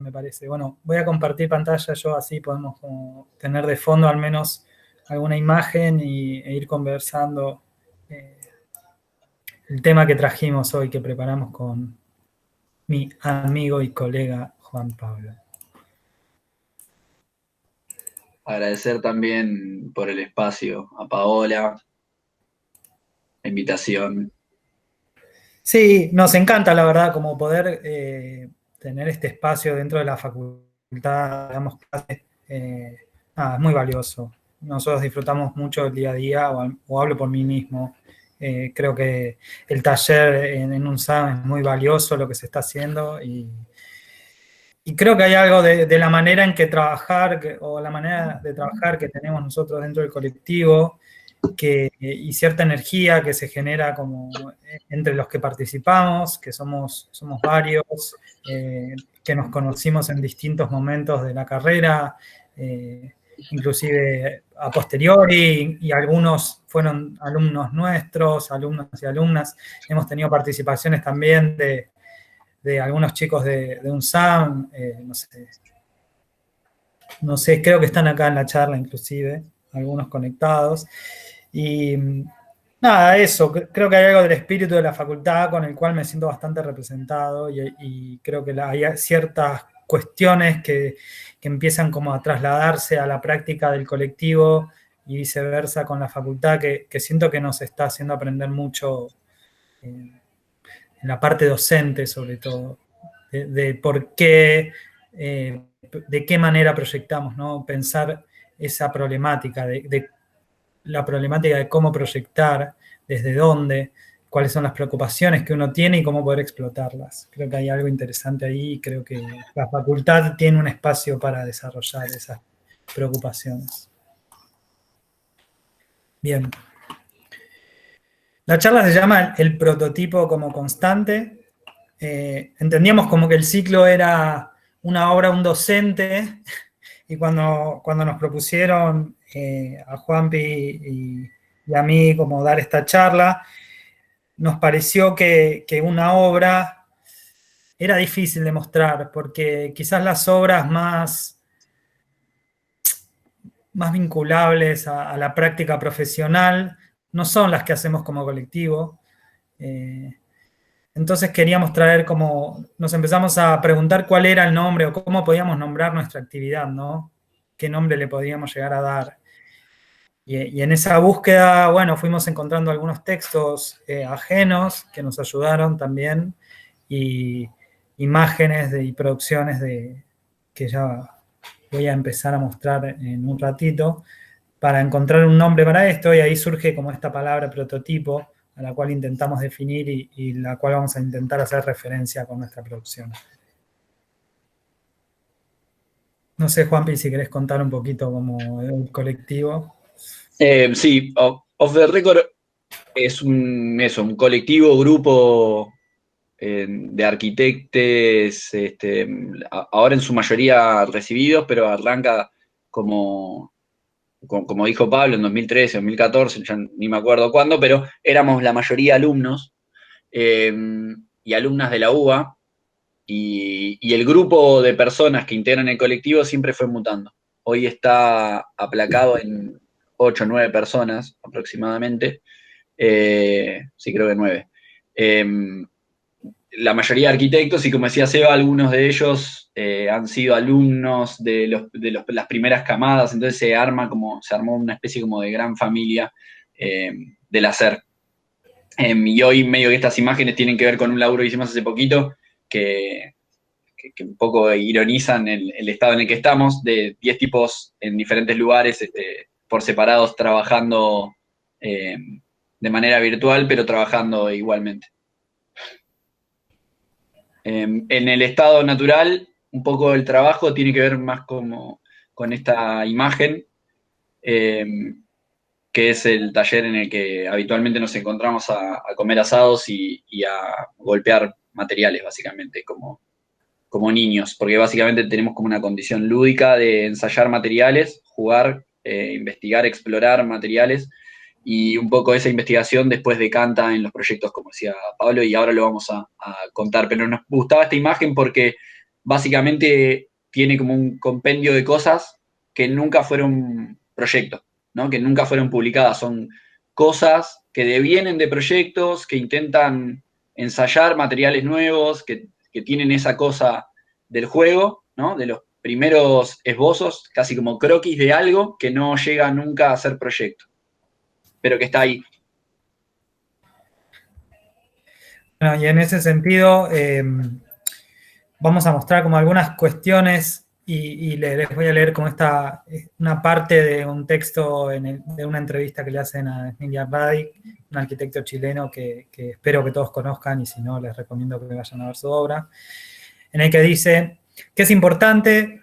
me parece. Bueno, voy a compartir pantalla yo, así podemos como tener de fondo al menos alguna imagen e ir conversando el tema que trajimos hoy, que preparamos con mi amigo y colega Juan Pablo. Agradecer también por el espacio a Paola, la invitación. Sí, nos encanta, la verdad, como poder tener este espacio dentro de la facultad, damos clases, es muy valioso. Nosotros disfrutamos mucho el día a día, o hablo por mí mismo. Creo que el taller en UNSAM es muy valioso lo que se está haciendo y creo que hay algo de la manera en que trabajar, o la manera de trabajar que tenemos nosotros dentro del colectivo, y cierta energía que se genera como entre los que participamos, que somos varios, que nos conocimos en distintos momentos de la carrera, inclusive a posteriori, y algunos fueron alumnos nuestros, alumnos y alumnas. Hemos tenido participaciones también de algunos chicos de UNSAM, no sé, creo que están acá en la charla inclusive, algunos conectados. Y nada, eso, creo que hay algo del espíritu de la facultad con el cual me siento bastante representado y creo que hay ciertas cuestiones que empiezan como a trasladarse a la práctica del colectivo y viceversa con la facultad, que siento que nos está haciendo aprender mucho en la parte docente sobre todo, de por qué, de qué manera proyectamos, ¿no? Pensar esa problemática, de la problemática de cómo proyectar, desde dónde, cuáles son las preocupaciones que uno tiene y cómo poder explotarlas. Creo que hay algo interesante ahí y creo que la facultad tiene un espacio para desarrollar esas preocupaciones. Bien. La charla se llama El prototipo como constante. Entendíamos como que el ciclo era una obra, un docente, y cuando nos propusieron a Juanpi y a mí como dar esta charla, nos pareció que una obra era difícil de mostrar, porque quizás las obras más vinculables a la práctica profesional no son las que hacemos como colectivo. Entonces queríamos traer como, nos empezamos a preguntar cuál era el nombre o cómo podíamos nombrar nuestra actividad, ¿no? ¿Qué nombre le podíamos llegar a dar? Y en esa búsqueda, bueno, fuimos encontrando algunos textos ajenos que nos ayudaron también y imágenes y producciones que ya voy a empezar a mostrar en un ratito para encontrar un nombre para esto y ahí surge como esta palabra prototipo a la cual intentamos definir y la cual vamos a intentar hacer referencia con nuestra producción. No sé, Juanpi, si querés contar un poquito como el colectivo. Sí, Off the Record es un colectivo, grupo de arquitectos, ahora en su mayoría recibidos, pero arranca como dijo Pablo, en 2013, 2014, ya ni me acuerdo cuándo, pero éramos la mayoría alumnos eh, y alumnas de la UBA, y el grupo de personas que integran el colectivo siempre fue mutando. Hoy está aplacado en 8 o 9 personas aproximadamente, sí creo que 9. La mayoría de arquitectos, y como decía Seba, algunos de ellos han sido alumnos las primeras camadas, entonces se armó una especie como de gran familia del hacer. Y hoy medio que estas imágenes tienen que ver con un laburo que hicimos hace poquito, que un poco ironizan el estado en el que estamos, de 10 tipos en diferentes lugares, por separados, trabajando de manera virtual, pero trabajando igualmente. En el estado natural, un poco el trabajo tiene que ver más con esta imagen, eh, que es el taller en el que habitualmente nos encontramos a comer asados y a golpear materiales, básicamente, como niños, porque básicamente tenemos como una condición lúdica de ensayar materiales, jugar, investigar, explorar materiales, y un poco esa investigación después decanta en los proyectos, como decía Pablo, y ahora lo vamos a contar. Pero nos gustaba esta imagen porque básicamente tiene como un compendio de cosas que nunca fueron proyectos, ¿no? Que nunca fueron publicadas. Son cosas que devienen de proyectos, que intentan ensayar materiales nuevos, que tienen esa cosa del juego, ¿no? De los primeros esbozos, casi como croquis de algo que no llega nunca a ser proyecto, pero que está ahí. Bueno, y en ese sentido, vamos a mostrar como algunas cuestiones y les voy a leer como una parte de un texto de una entrevista que le hacen a Emilia Radic, un arquitecto chileno que espero que todos conozcan y si no les recomiendo que vayan a ver su obra, en el que dice que es importante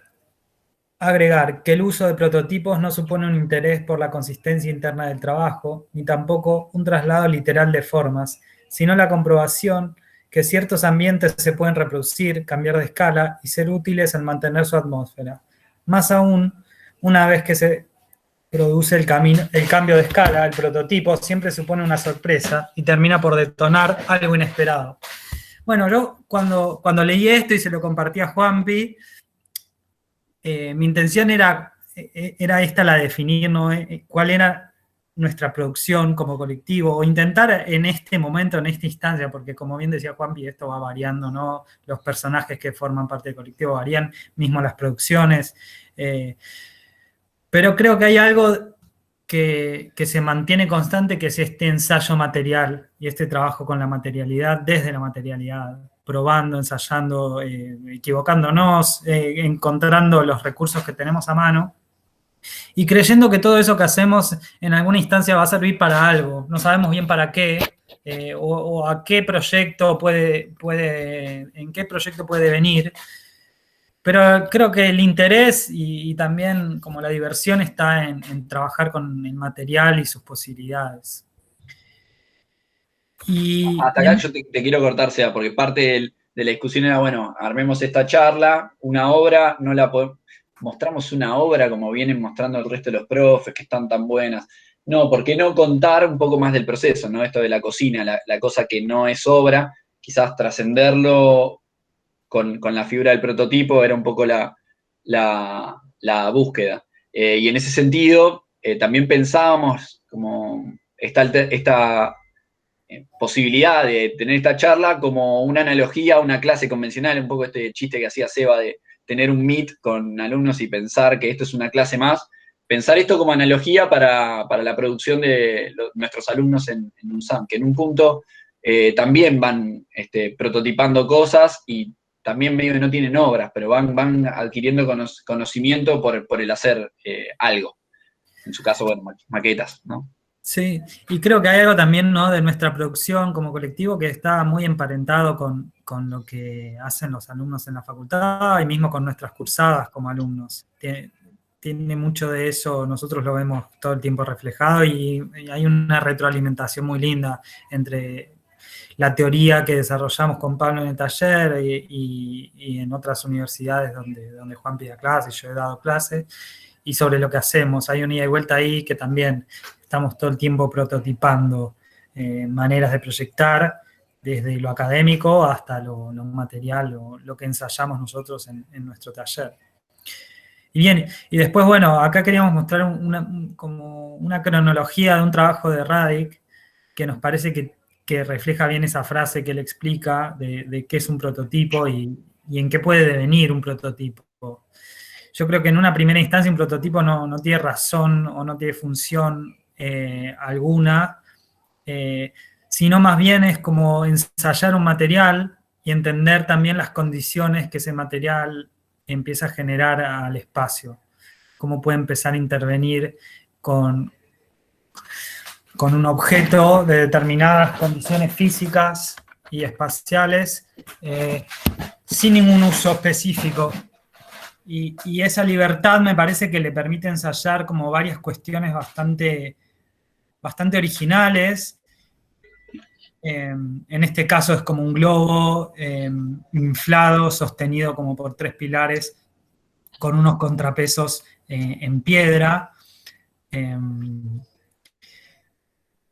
agregar que el uso de prototipos no supone un interés por la consistencia interna del trabajo, ni tampoco un traslado literal de formas, sino la comprobación que ciertos ambientes se pueden reproducir, cambiar de escala y ser útiles en mantener su atmósfera. Más aún, una vez que se produce el cambio de escala, el prototipo siempre supone una sorpresa y termina por detonar algo inesperado. Bueno, yo cuando leí esto y se lo compartí a Juanpi, mi intención era esta, la de definir, ¿no? Cuál era nuestra producción como colectivo, o intentar en este momento, en esta instancia, porque como bien decía Juanpi, esto va variando, ¿no? Los personajes que forman parte del colectivo varían, mismo las producciones, pero creo que hay algo que se mantiene constante, que es este ensayo material y este trabajo con la materialidad, desde la materialidad, probando, ensayando, equivocándonos, encontrando los recursos que tenemos a mano y creyendo que todo eso que hacemos en alguna instancia va a servir para algo. No sabemos bien para qué, o a qué proyecto en qué proyecto puede venir. Pero creo que el interés y también como la diversión está en trabajar con el material y sus posibilidades. Hasta acá yo te quiero cortar, Sea, porque parte de la discusión era, bueno, armemos esta charla, una obra, no la mostramos una obra como vienen mostrando el resto de los profes, que están tan buenas. No, ¿por qué no contar un poco más del proceso, ¿no? Esto de la cocina, la cosa que no es obra, quizás trascenderlo con la figura del prototipo era un poco la búsqueda. Y en ese sentido, también pensábamos como esta posibilidad de tener esta charla como una analogía a una clase convencional, un poco este chiste que hacía Seba de tener un meet con alumnos y pensar que esto es una clase más, pensar esto como analogía para la producción de nuestros alumnos en UNSAM, que en un punto también van prototipando cosas y también medio que no tienen obras, pero van adquiriendo conocimiento por el hacer algo. En su caso, bueno, maquetas, ¿no? Sí, y creo que hay algo también, ¿no? De nuestra producción como colectivo que está muy emparentado con lo que hacen los alumnos en la facultad y mismo con nuestras cursadas como alumnos. Tiene mucho de eso, nosotros lo vemos todo el tiempo reflejado y hay una retroalimentación muy linda entre la teoría que desarrollamos con Pablo en el taller y en otras universidades donde Juan pide clase y yo he dado clase, y sobre lo que hacemos. Hay una ida y vuelta ahí que también estamos todo el tiempo prototipando maneras de proyectar, desde lo académico hasta lo material, lo que ensayamos nosotros en nuestro taller. Y bien, y después, bueno, acá queríamos mostrar como una cronología de un trabajo de Radic que nos parece que refleja bien esa frase que él explica de qué es un prototipo y en qué puede devenir un prototipo. Yo creo que en una primera instancia un prototipo no tiene razón o no tiene función alguna, sino más bien es como ensayar un material y entender también las condiciones que ese material empieza a generar al espacio, cómo puede empezar a intervenir con un objeto de determinadas condiciones físicas y espaciales sin ningún uso específico. Y esa libertad me parece que le permite ensayar como varias cuestiones bastante originales. En este caso es como un globo inflado, sostenido como por 3 pilares, con unos contrapesos en piedra.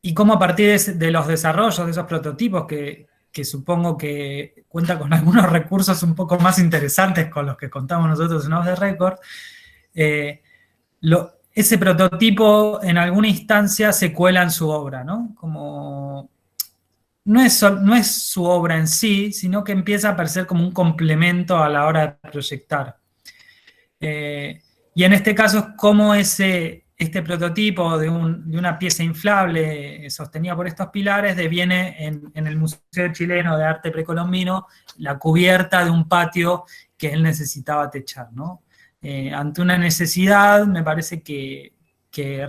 Y cómo a partir de los desarrollos de esos prototipos que que supongo que cuenta con algunos recursos un poco más interesantes con los que contamos nosotros en Off the Record, ese prototipo en alguna instancia se cuela en su obra, ¿no? Como no es su obra en sí, sino que empieza a aparecer como un complemento a la hora de proyectar. Y en este caso es como este prototipo de una pieza inflable sostenida por estos pilares deviene en el Museo Chileno de Arte Precolombino la cubierta de un patio que él necesitaba techar, ¿no? Ante una necesidad, me parece que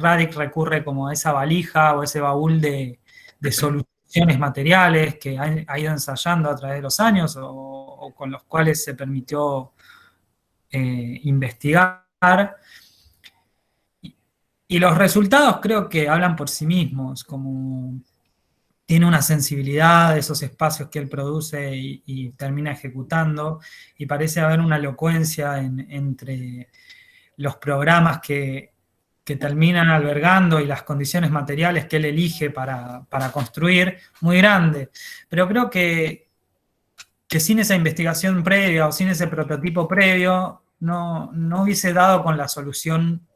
Radic recurre como a esa valija o ese baúl de soluciones materiales que ha ido ensayando a través de los años o con los cuales se permitió investigar. Y los resultados creo que hablan por sí mismos, como tiene una sensibilidad de esos espacios que él produce y termina ejecutando, y parece haber una elocuencia entre los programas que terminan albergando y las condiciones materiales que él elige para construir, muy grande. Pero creo que sin esa investigación previa o sin ese prototipo previo, no hubiese dado con la solución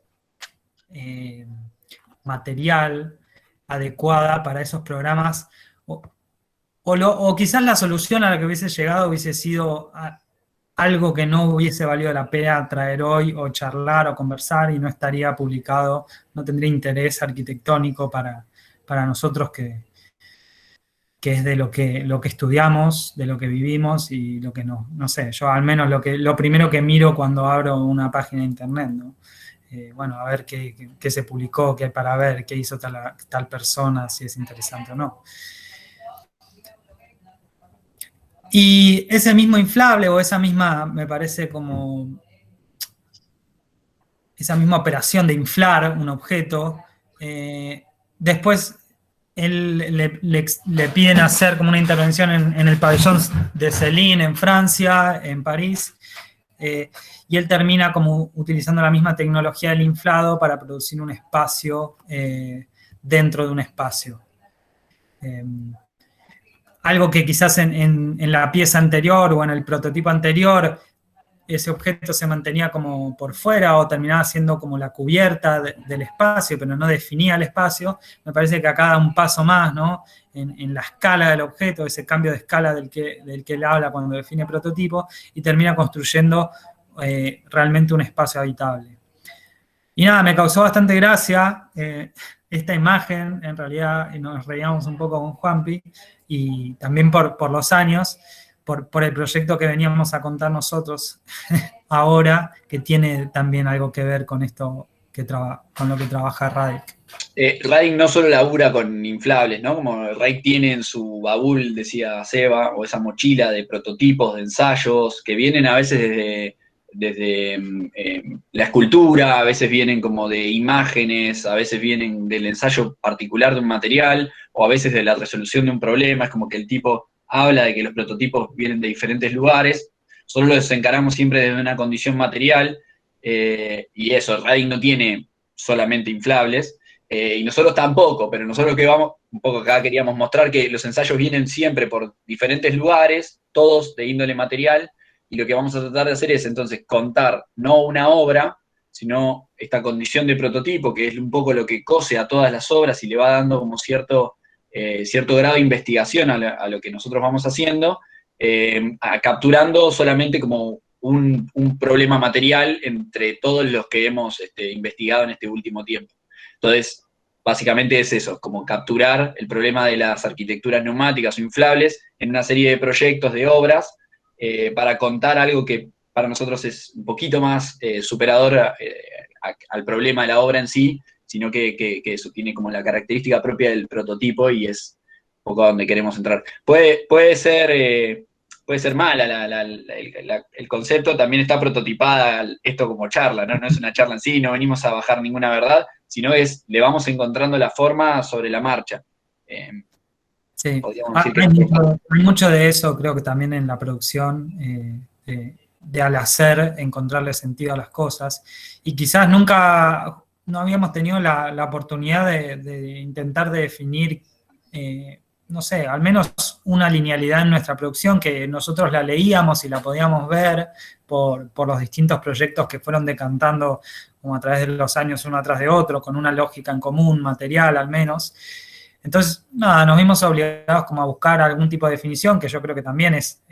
material adecuada para esos programas, o quizás la solución a la que hubiese llegado hubiese sido algo que no hubiese valido la pena traer hoy o charlar o conversar y no estaría publicado, no tendría interés arquitectónico para nosotros que es de lo que estudiamos, de lo que vivimos y lo que no sé, yo al menos lo primero que miro cuando abro una página de internet, ¿no? Bueno, a ver qué se publicó, qué hay para ver, qué hizo tal persona, si es interesante o no. Y ese mismo inflable o esa misma, me parece como, esa misma operación de inflar un objeto, después le piden hacer como una intervención en el pabellón de Céline en Francia, en París, y él termina como utilizando la misma tecnología del inflado para producir un espacio dentro de un espacio. Algo que quizás en la pieza anterior o en el prototipo anterior ese objeto se mantenía como por fuera o terminaba siendo como la cubierta del espacio, pero no definía el espacio. Me parece que acá da un paso más, ¿no? En la escala del objeto, ese cambio de escala del que él habla cuando define prototipo, y termina construyendo realmente un espacio habitable. Y nada, me causó bastante gracia esta imagen, en realidad nos reíamos un poco con Juanpi, y también por los años, por el proyecto que veníamos a contar nosotros ahora, que tiene también algo que ver con esto con lo que trabaja Radic. Radic no solo labura con inflables, ¿no? Como Radic tiene en su baúl, decía Seba, o esa mochila de prototipos, de ensayos, que vienen a veces desde la escultura, a veces vienen como de imágenes, a veces vienen del ensayo particular de un material, o a veces de la resolución de un problema. Es como que el tipo habla de que los prototipos vienen de diferentes lugares, solo los encaramos siempre desde una condición material, y eso, Radic no tiene solamente inflables, y nosotros tampoco, pero nosotros que vamos, un poco acá queríamos mostrar que los ensayos vienen siempre por diferentes lugares, todos de índole material, y lo que vamos a tratar de hacer es entonces contar no una obra, sino esta condición de prototipo, que es un poco lo que cose a todas las obras y le va dando como cierto grado de investigación a lo que nosotros vamos haciendo, capturando solamente como un problema material entre todos los que hemos investigado en este último tiempo. Entonces, básicamente es eso, como capturar el problema de las arquitecturas neumáticas o inflables en una serie de proyectos, de obras, para contar algo que para nosotros es un poquito más superador al problema de la obra en sí, sino que eso tiene como la característica propia del prototipo y es un poco a donde queremos entrar. Puede ser mala el concepto, también está prototipada esto como charla, ¿no? No es una charla en sí, no venimos a bajar ninguna verdad, sino le vamos encontrando la forma sobre la marcha. Sí, hay mucho de eso, creo que también en la producción, de al hacer, encontrarle sentido a las cosas, y quizás nunca no habíamos tenido la oportunidad de intentar de definir, no sé, al menos una linealidad en nuestra producción que nosotros la leíamos y la podíamos ver por los distintos proyectos que fueron decantando como a través de los años uno atrás de otro, con una lógica en común, material al menos. Entonces, nada, nos vimos obligados como a buscar algún tipo de definición, que yo creo que también es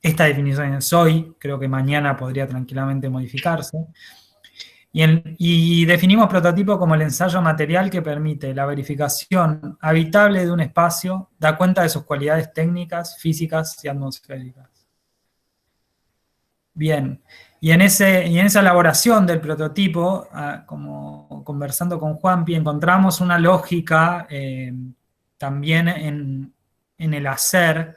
esta definición en soy, creo que mañana podría tranquilamente modificarse. Y definimos prototipo como el ensayo material que permite la verificación habitable de un espacio, da cuenta de sus cualidades técnicas, físicas y atmosféricas. Bien, y en esa elaboración del prototipo, como conversando con Juanpi, encontramos una lógica también en el hacer,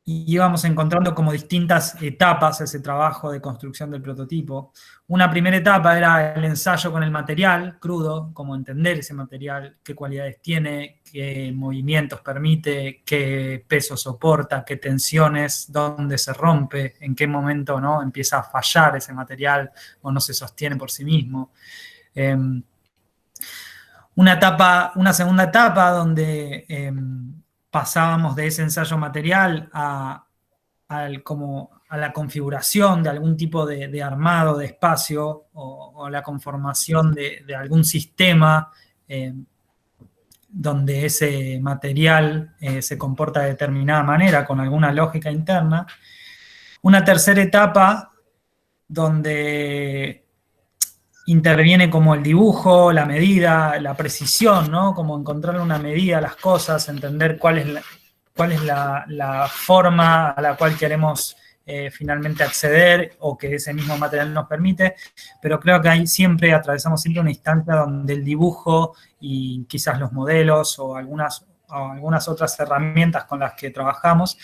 y íbamos encontrando como distintas etapas ese trabajo de construcción del prototipo. Una primera etapa era el ensayo con el material crudo, como entender ese material, qué cualidades tiene, qué movimientos permite, qué peso soporta, qué tensiones, dónde se rompe, en qué momento, ¿no?, empieza a fallar ese material o no se sostiene por sí mismo. Una segunda etapa donde pasábamos de ese ensayo material como a la configuración de algún tipo de armado de espacio o la conformación de algún sistema donde ese material se comporta de determinada manera, con alguna lógica interna. Una tercera etapa donde interviene como el dibujo, la medida, la precisión, ¿no? Como encontrar una medida a las cosas, entender cuál es la forma a la cual queremos finalmente acceder o que ese mismo material nos permite, pero creo que ahí atravesamos siempre una instancia donde el dibujo y quizás los modelos o algunas otras herramientas con las que trabajamos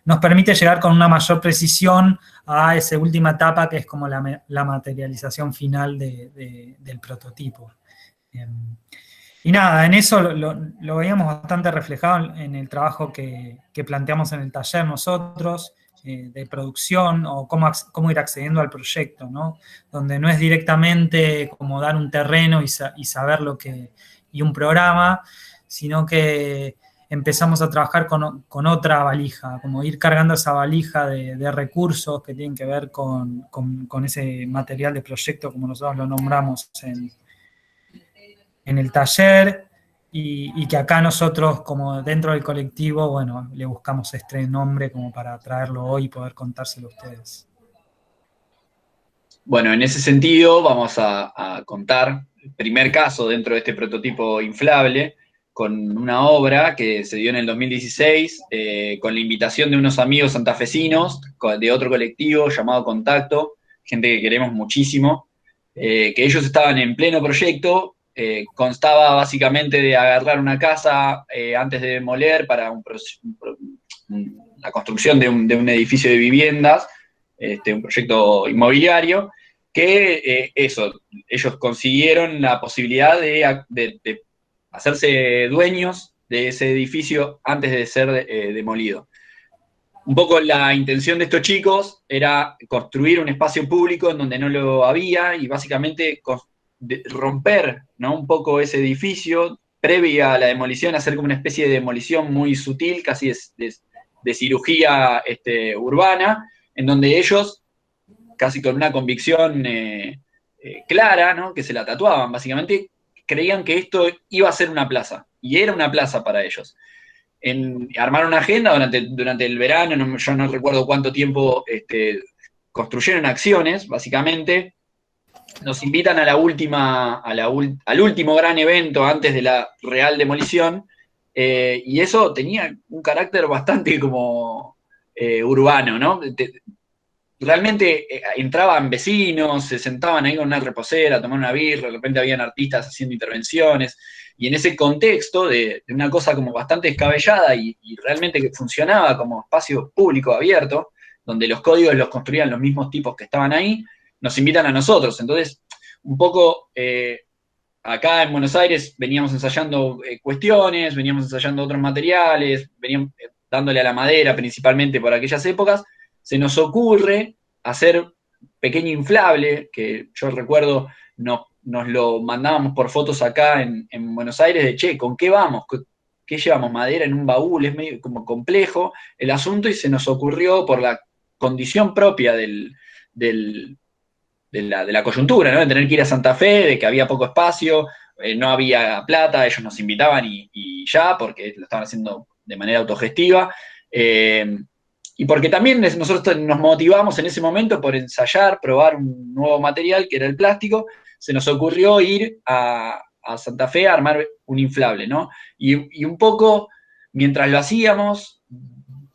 nos permite llegar con una mayor precisión a esa última etapa que es como la materialización final del prototipo. Y nada, en eso lo veíamos bastante reflejado en el trabajo que planteamos en el taller nosotros, de producción o cómo ir accediendo al proyecto, ¿no? Donde no es directamente como dar un terreno y saber y un programa, sino que empezamos a trabajar con otra valija, como ir cargando esa valija de recursos que tienen que ver con ese material de proyecto, como nosotros lo nombramos en el taller, y que acá nosotros, como dentro del colectivo, bueno, le buscamos este nombre como para traerlo hoy y poder contárselo a ustedes. Bueno, en ese sentido vamos a contar el primer caso dentro de este prototipo inflable con una obra que se dio en el 2016 con la invitación de unos amigos santafesinos de otro colectivo llamado Contacto, gente que queremos muchísimo, que ellos estaban en pleno proyecto. Constaba básicamente de agarrar una casa antes de demoler para la construcción de un edificio de viviendas, un proyecto inmobiliario, que ellos consiguieron la posibilidad de hacerse dueños de ese edificio antes de ser demolido. Un poco la intención de estos chicos era construir un espacio público en donde no lo había y básicamente romper, ¿no?, un poco ese edificio previa a la demolición, hacer como una especie de demolición muy sutil, casi de cirugía urbana, en donde ellos, casi con una convicción clara, ¿no?, que se la tatuaban básicamente, creían que esto iba a ser una plaza, y era una plaza para ellos. Armaron una agenda durante el verano, yo no recuerdo cuánto tiempo construyeron acciones, básicamente. Nos invitan a al último gran evento antes de la real demolición, y eso tenía un carácter bastante como urbano, ¿no? Realmente entraban vecinos, se sentaban ahí con una reposera, tomaban una birra, de repente habían artistas haciendo intervenciones, y en ese contexto de una cosa como bastante descabellada y realmente que funcionaba como espacio público abierto, donde los códigos los construían los mismos tipos que estaban ahí, nos invitan a nosotros. Entonces, un poco acá en Buenos Aires veníamos ensayando cuestiones, veníamos ensayando otros materiales, veníamos dándole a la madera principalmente por aquellas épocas. Se nos ocurre hacer pequeño inflable, que yo recuerdo nos lo mandábamos por fotos acá en Buenos Aires, de che, ¿con qué vamos? ¿qué llevamos? Madera en un baúl, es medio como complejo el asunto, y se nos ocurrió por la condición propia de la coyuntura, ¿no? De tener que ir a Santa Fe, de que había poco espacio, no había plata, ellos nos invitaban y ya, porque lo estaban haciendo de manera autogestiva. Y porque también nosotros nos motivamos en ese momento por ensayar, probar un nuevo material, que era el plástico. Se nos ocurrió ir a Santa Fe a armar un inflable, ¿no? Y un poco, mientras lo hacíamos,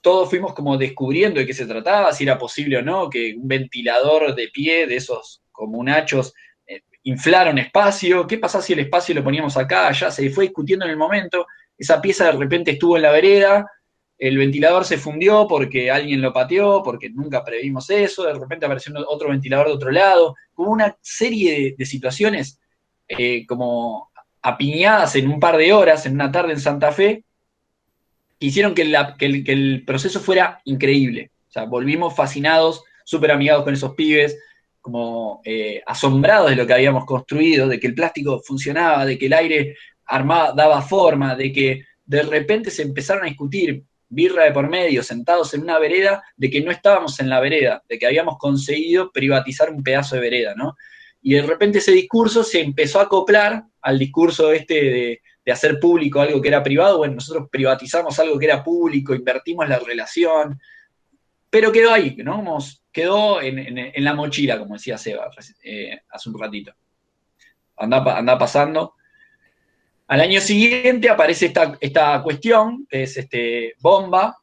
todos fuimos como descubriendo de qué se trataba, si era posible o no, que un ventilador de pie de esos comunachos inflara un espacio, qué pasa si el espacio lo poníamos acá, allá, se fue discutiendo en el momento, esa pieza de repente estuvo en la vereda, el ventilador se fundió porque alguien lo pateó, porque nunca previmos eso, de repente apareció otro ventilador de otro lado, como una serie de situaciones como apiñadas en un par de horas, en una tarde en Santa Fe, que hicieron que el proceso fuera increíble. O sea, volvimos fascinados, súper amigados con esos pibes, como asombrados de lo que habíamos construido, de que el plástico funcionaba, de que el aire daba forma, de que de repente se empezaron a discutir, birra de por medio, sentados en una vereda, de que no estábamos en la vereda, de que habíamos conseguido privatizar un pedazo de vereda, ¿no? Y de repente ese discurso se empezó a acoplar al discurso de hacer público algo que era privado. Bueno, nosotros privatizamos algo que era público, invertimos la relación, pero quedó ahí, ¿no? Quedó en la mochila, como decía Seba hace un ratito. Anda pasando. Al año siguiente aparece esta cuestión, que es Bomba,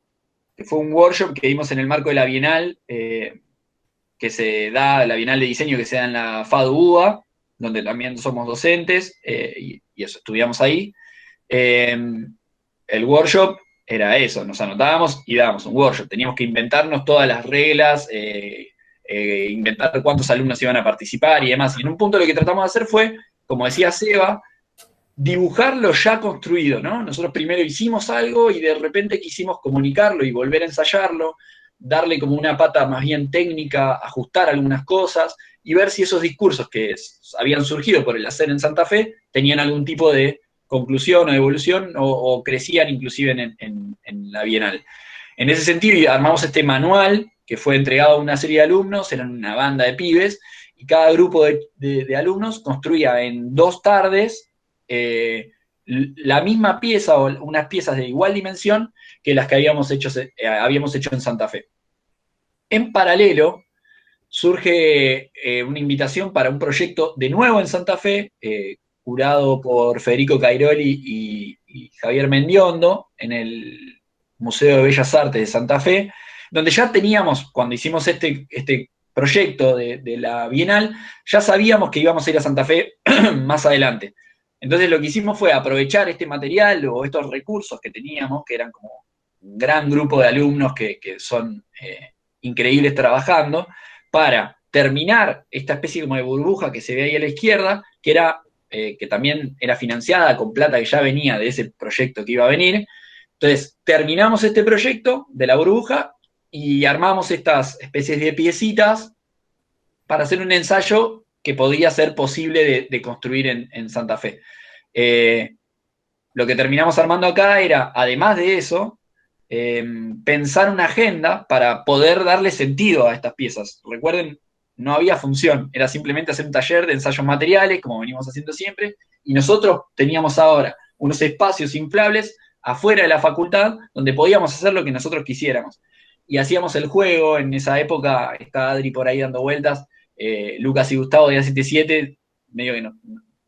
que fue un workshop que dimos en el marco de la Bienal, que se da, la Bienal de Diseño que se da en la FADU UBA, donde también somos docentes, y eso, estudiamos ahí. El workshop era eso, nos anotábamos y dábamos un workshop. Teníamos que inventarnos todas las reglas, inventar cuántos alumnos iban a participar y demás. Y en un punto lo que tratamos de hacer fue, como decía Seba, dibujar lo ya construido, ¿no? Nosotros primero hicimos algo y de repente quisimos comunicarlo y volver a ensayarlo, darle como una pata más bien técnica, ajustar algunas cosas y ver si esos discursos que habían surgido por el hacer en Santa Fe tenían algún tipo de conclusión o evolución o crecían inclusive en la Bienal. En ese sentido, armamos este manual que fue entregado a una serie de alumnos, eran una banda de pibes, y cada grupo de alumnos construía en 2 tardes la misma pieza o unas piezas de igual dimensión que las que habíamos hecho en Santa Fe. En paralelo, surge una invitación para un proyecto de nuevo en Santa Fe, curado por Federico Cairoli y Javier Mendiondo, en el Museo de Bellas Artes de Santa Fe, donde ya teníamos, cuando hicimos este proyecto de la Bienal, ya sabíamos que íbamos a ir a Santa Fe más adelante. Entonces lo que hicimos fue aprovechar este material o estos recursos que teníamos, que eran como un gran grupo de alumnos que son increíbles trabajando, para terminar esta especie como de burbuja que se ve ahí a la izquierda, que también era financiada con plata que ya venía de ese proyecto que iba a venir. Entonces, terminamos este proyecto de la burbuja y armamos estas especies de piecitas para hacer un ensayo que podía ser posible de construir en Santa Fe. Lo que terminamos armando acá era, además de eso, pensar una agenda para poder darle sentido a estas piezas. Recuerden, no había función, era simplemente hacer un taller de ensayos materiales, como venimos haciendo siempre, y nosotros teníamos ahora unos espacios inflables afuera de la facultad donde podíamos hacer lo que nosotros quisiéramos. Y hacíamos el juego, en esa época está Adri por ahí dando vueltas, Lucas y Gustavo de A77, medio que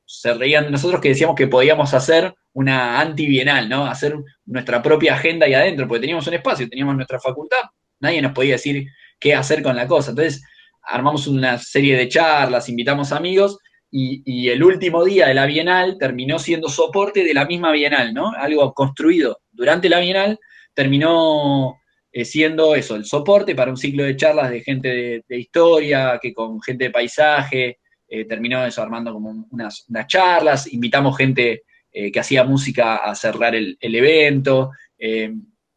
se reían de nosotros que decíamos que podíamos hacer una anti-bienal, ¿no? Hacer nuestra propia agenda ahí adentro, porque teníamos un espacio, teníamos nuestra facultad, nadie nos podía decir qué hacer con la cosa. Entonces, armamos una serie de charlas, invitamos amigos, y el último día de la Bienal terminó siendo soporte de la misma Bienal, ¿no? Algo construido durante la Bienal terminó siendo eso, el soporte para un ciclo de charlas de gente de historia, que con gente de paisaje, terminó eso armando como unas charlas, invitamos gente que hacía música a cerrar el evento.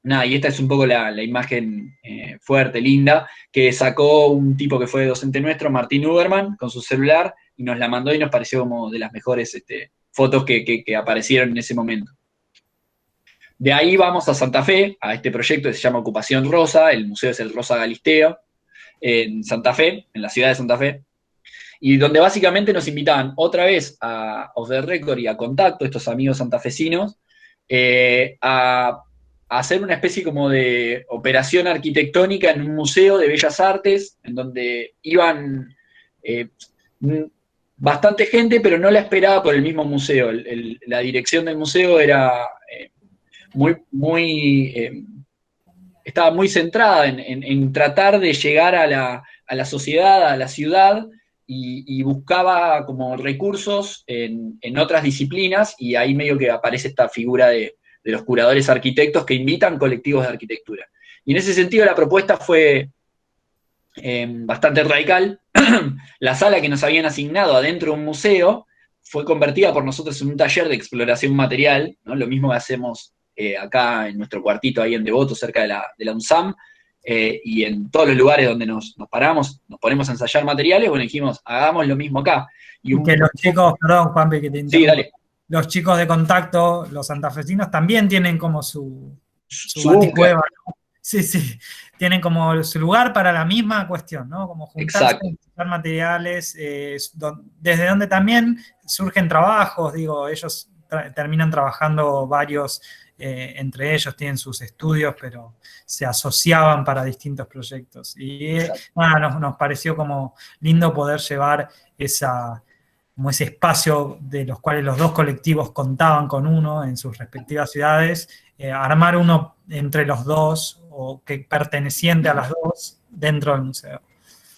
Nada, y esta es un poco la imagen fuerte, linda, que sacó un tipo que fue docente nuestro, Martín Uberman, con su celular, y nos la mandó y nos pareció como de las mejores fotos que aparecieron en ese momento. De ahí vamos a Santa Fe, a este proyecto que se llama Ocupación Rosa, el museo es el Rosa Galisteo, en Santa Fe, en la ciudad de Santa Fe, y donde básicamente nos invitaban otra vez a Off the Record y a Contacto, estos amigos santafesinos, a hacer una especie como de operación arquitectónica en un museo de bellas artes, en donde iban eh, bastante gente, pero no la esperaba por el mismo museo. La dirección del museo era muy, muy estaba muy centrada en tratar de llegar a la sociedad, a la ciudad, y buscaba como recursos en otras disciplinas, y ahí medio que aparece esta figura de los curadores arquitectos que invitan colectivos de arquitectura. Y en ese sentido la propuesta fue bastante radical. La sala que nos habían asignado adentro de un museo fue convertida por nosotros en un taller de exploración material, ¿no? Lo mismo que hacemos acá en nuestro cuartito, ahí en Devoto, cerca de la UNSAM, y en todos los lugares donde nos paramos, nos ponemos a ensayar materiales. Bueno, dijimos, hagamos lo mismo acá. Y que los chicos, perdón, Juanpi, que te Sí, interrumpo, dale. los chicos de Contacto, los santafesinos, también tienen como su Su búnker. baticueva, ¿no? Sí, sí, tienen como su lugar para la misma cuestión, ¿no? Como juntarse, Exacto. buscar materiales, desde donde también surgen trabajos, digo, ellos terminan trabajando varios, entre ellos tienen sus estudios, pero se asociaban para distintos proyectos. Y Exacto. nada, nos pareció como lindo poder llevar como ese espacio de los cuales los dos colectivos contaban con uno en sus respectivas ciudades, armar uno entre los dos o que perteneciente a las dos dentro del museo.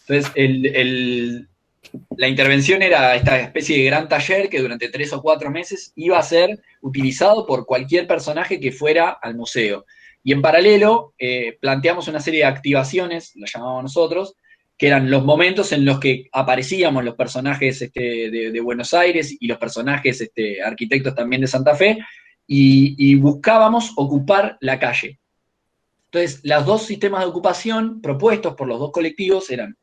Entonces, la intervención era esta especie de gran taller que durante 3 o 4 meses iba a ser utilizado por cualquier personaje que fuera al museo. Y en paralelo planteamos una serie de activaciones, lo llamamos nosotros, que eran los momentos en los que aparecíamos los personajes de Buenos Aires y los personajes arquitectos también de Santa Fe, y buscábamos ocupar la calle. Entonces, los dos sistemas de ocupación propuestos por los dos colectivos eran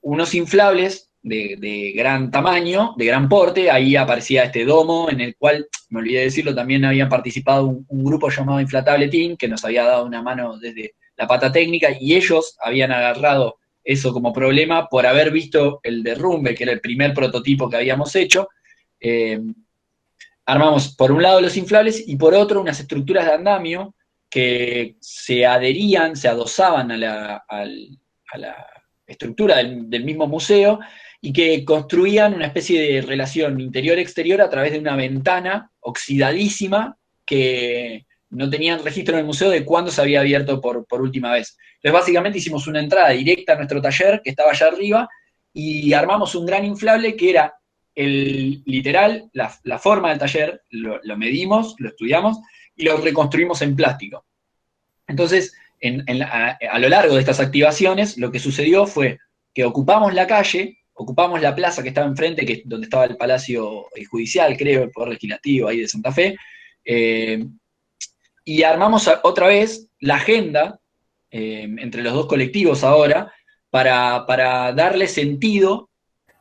unos inflables de gran tamaño, de gran porte. Ahí aparecía este domo en el cual, me olvidé de decirlo, también había participado un grupo llamado Inflatable Team, que nos había dado una mano desde la pata técnica, y ellos habían agarrado eso como problema por haber visto el derrumbe, que era el primer prototipo que habíamos hecho. Armamos por un lado los inflables y por otro unas estructuras de andamio que se adherían, se adosaban a la estructura del mismo museo, y que construían una especie de relación interior-exterior a través de una ventana oxidadísima que no tenían registro en el museo de cuándo se había abierto por última vez. Entonces, básicamente hicimos una entrada directa a nuestro taller, que estaba allá arriba, y armamos un gran inflable que era literal, la forma del taller, lo medimos, lo estudiamos y lo reconstruimos en plástico. Entonces, a lo largo de estas activaciones, lo que sucedió fue que ocupamos la calle, ocupamos la plaza que estaba enfrente, que es donde estaba el Palacio Judicial, creo, el Poder Legislativo ahí de Santa Fe, y armamos otra vez la agenda entre los dos colectivos ahora para darle sentido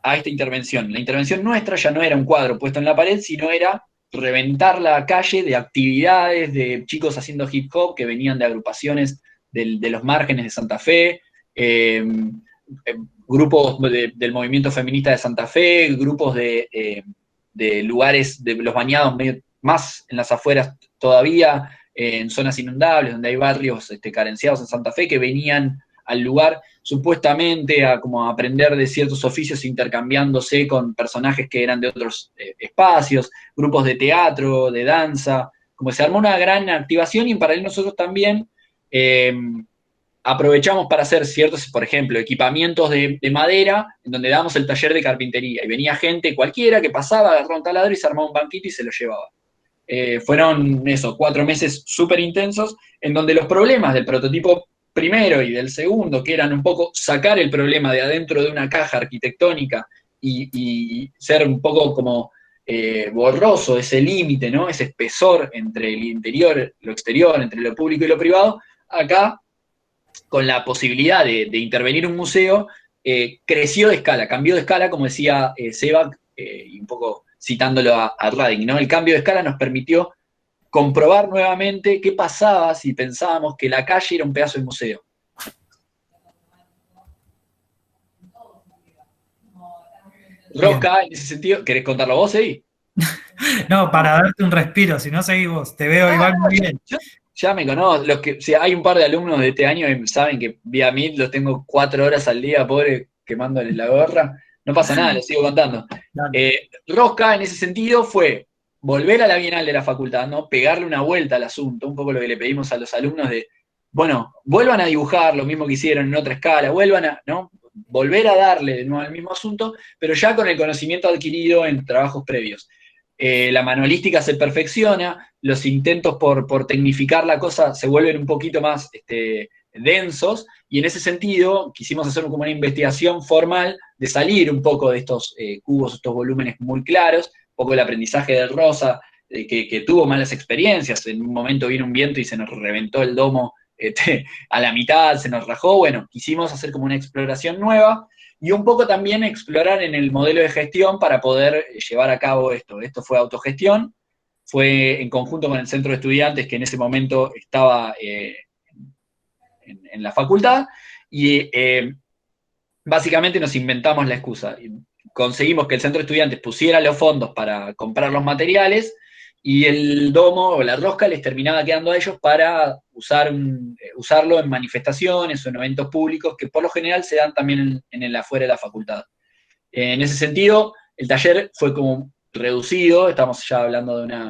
a esta intervención. La intervención nuestra ya no era un cuadro puesto en la pared, sino era reventar la calle de actividades, de chicos haciendo hip hop que venían de agrupaciones de los márgenes de Santa Fe, grupos del movimiento feminista de Santa Fe, grupos de lugares de los bañados más en las afueras todavía, en zonas inundables, donde hay barrios carenciados en Santa Fe, que venían al lugar supuestamente a como a aprender de ciertos oficios intercambiándose con personajes que eran de otros espacios, grupos de teatro, de danza, como se armó una gran activación. Y en paralelo nosotros también aprovechamos para hacer ciertos, por ejemplo, equipamientos de madera, en donde damos el taller de carpintería, y venía gente cualquiera que pasaba, agarraba un taladro y se armaba un banquito y se lo llevaba. Fueron 4 meses súper intensos, en donde los problemas del prototipo primero y del segundo, que eran un poco sacar el problema de adentro de una caja arquitectónica y ser un poco como borroso ese límite, ¿no? Ese espesor entre el interior, lo exterior, entre lo público y lo privado. Acá, con la posibilidad de intervenir un museo, creció de escala, cambió de escala, como decía Seba, y un poco citándolo a Rading, ¿no? El cambio de escala nos permitió comprobar nuevamente qué pasaba si pensábamos que la calle era un pedazo del museo. Bien. Rosca, en ese sentido, ¿querés contarlo vos, Eddie? No, para darte un respiro, si no seguís vos, te veo Ah, igual no, muy bien. yo ya me conozco. Si hay un par de alumnos de este año que saben que vía Meet los tengo 4 horas al día, pobre, quemándole la gorra. No pasa nada, lo sigo contando. Dale. Rosca, en ese sentido, fue volver a la Bienal de la facultad, ¿no? Pegarle una vuelta al asunto, un poco lo que le pedimos a los alumnos de, bueno, vuelvan a dibujar lo mismo que hicieron en otra escala, vuelvan a, ¿no? Volver a darle de nuevo al mismo asunto, pero ya con el conocimiento adquirido en trabajos previos. La manualística se perfecciona, los intentos por tecnificar la cosa se vuelven un poquito más densos, y en ese sentido quisimos hacer como una investigación formal de salir un poco de estos cubos, estos volúmenes muy claros, un poco el aprendizaje del Rosa, que tuvo malas experiencias, en un momento vino un viento y se nos reventó el domo a la mitad, se nos rajó, bueno, quisimos hacer como una exploración nueva, y un poco también explorar en el modelo de gestión para poder llevar a cabo esto. Esto fue autogestión, fue en conjunto con el centro de estudiantes que en ese momento estaba en la facultad, y básicamente nos inventamos la excusa. Conseguimos que el centro de estudiantes pusiera los fondos para comprar los materiales, y el domo o la rosca les terminaba quedando a ellos para usarlo en manifestaciones o en eventos públicos que por lo general se dan también en el afuera de la facultad. En ese sentido, el taller fue como reducido, estamos ya hablando de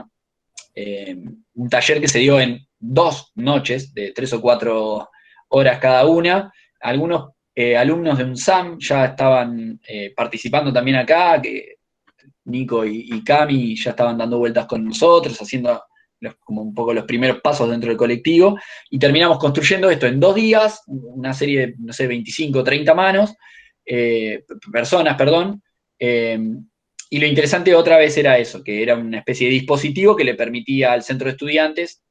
un taller que se dio en 2 noches, de 3 o 4 horas cada una. Algunos alumnos de UNSAM ya estaban participando también acá, que Nico y Cami ya estaban dando vueltas con nosotros, haciendo como un poco los primeros pasos dentro del colectivo, y terminamos construyendo esto en 2 días, una serie de, no sé, 25 o 30 personas, perdón. Y lo interesante otra vez era eso, que era una especie de dispositivo que le permitía al centro de estudiantes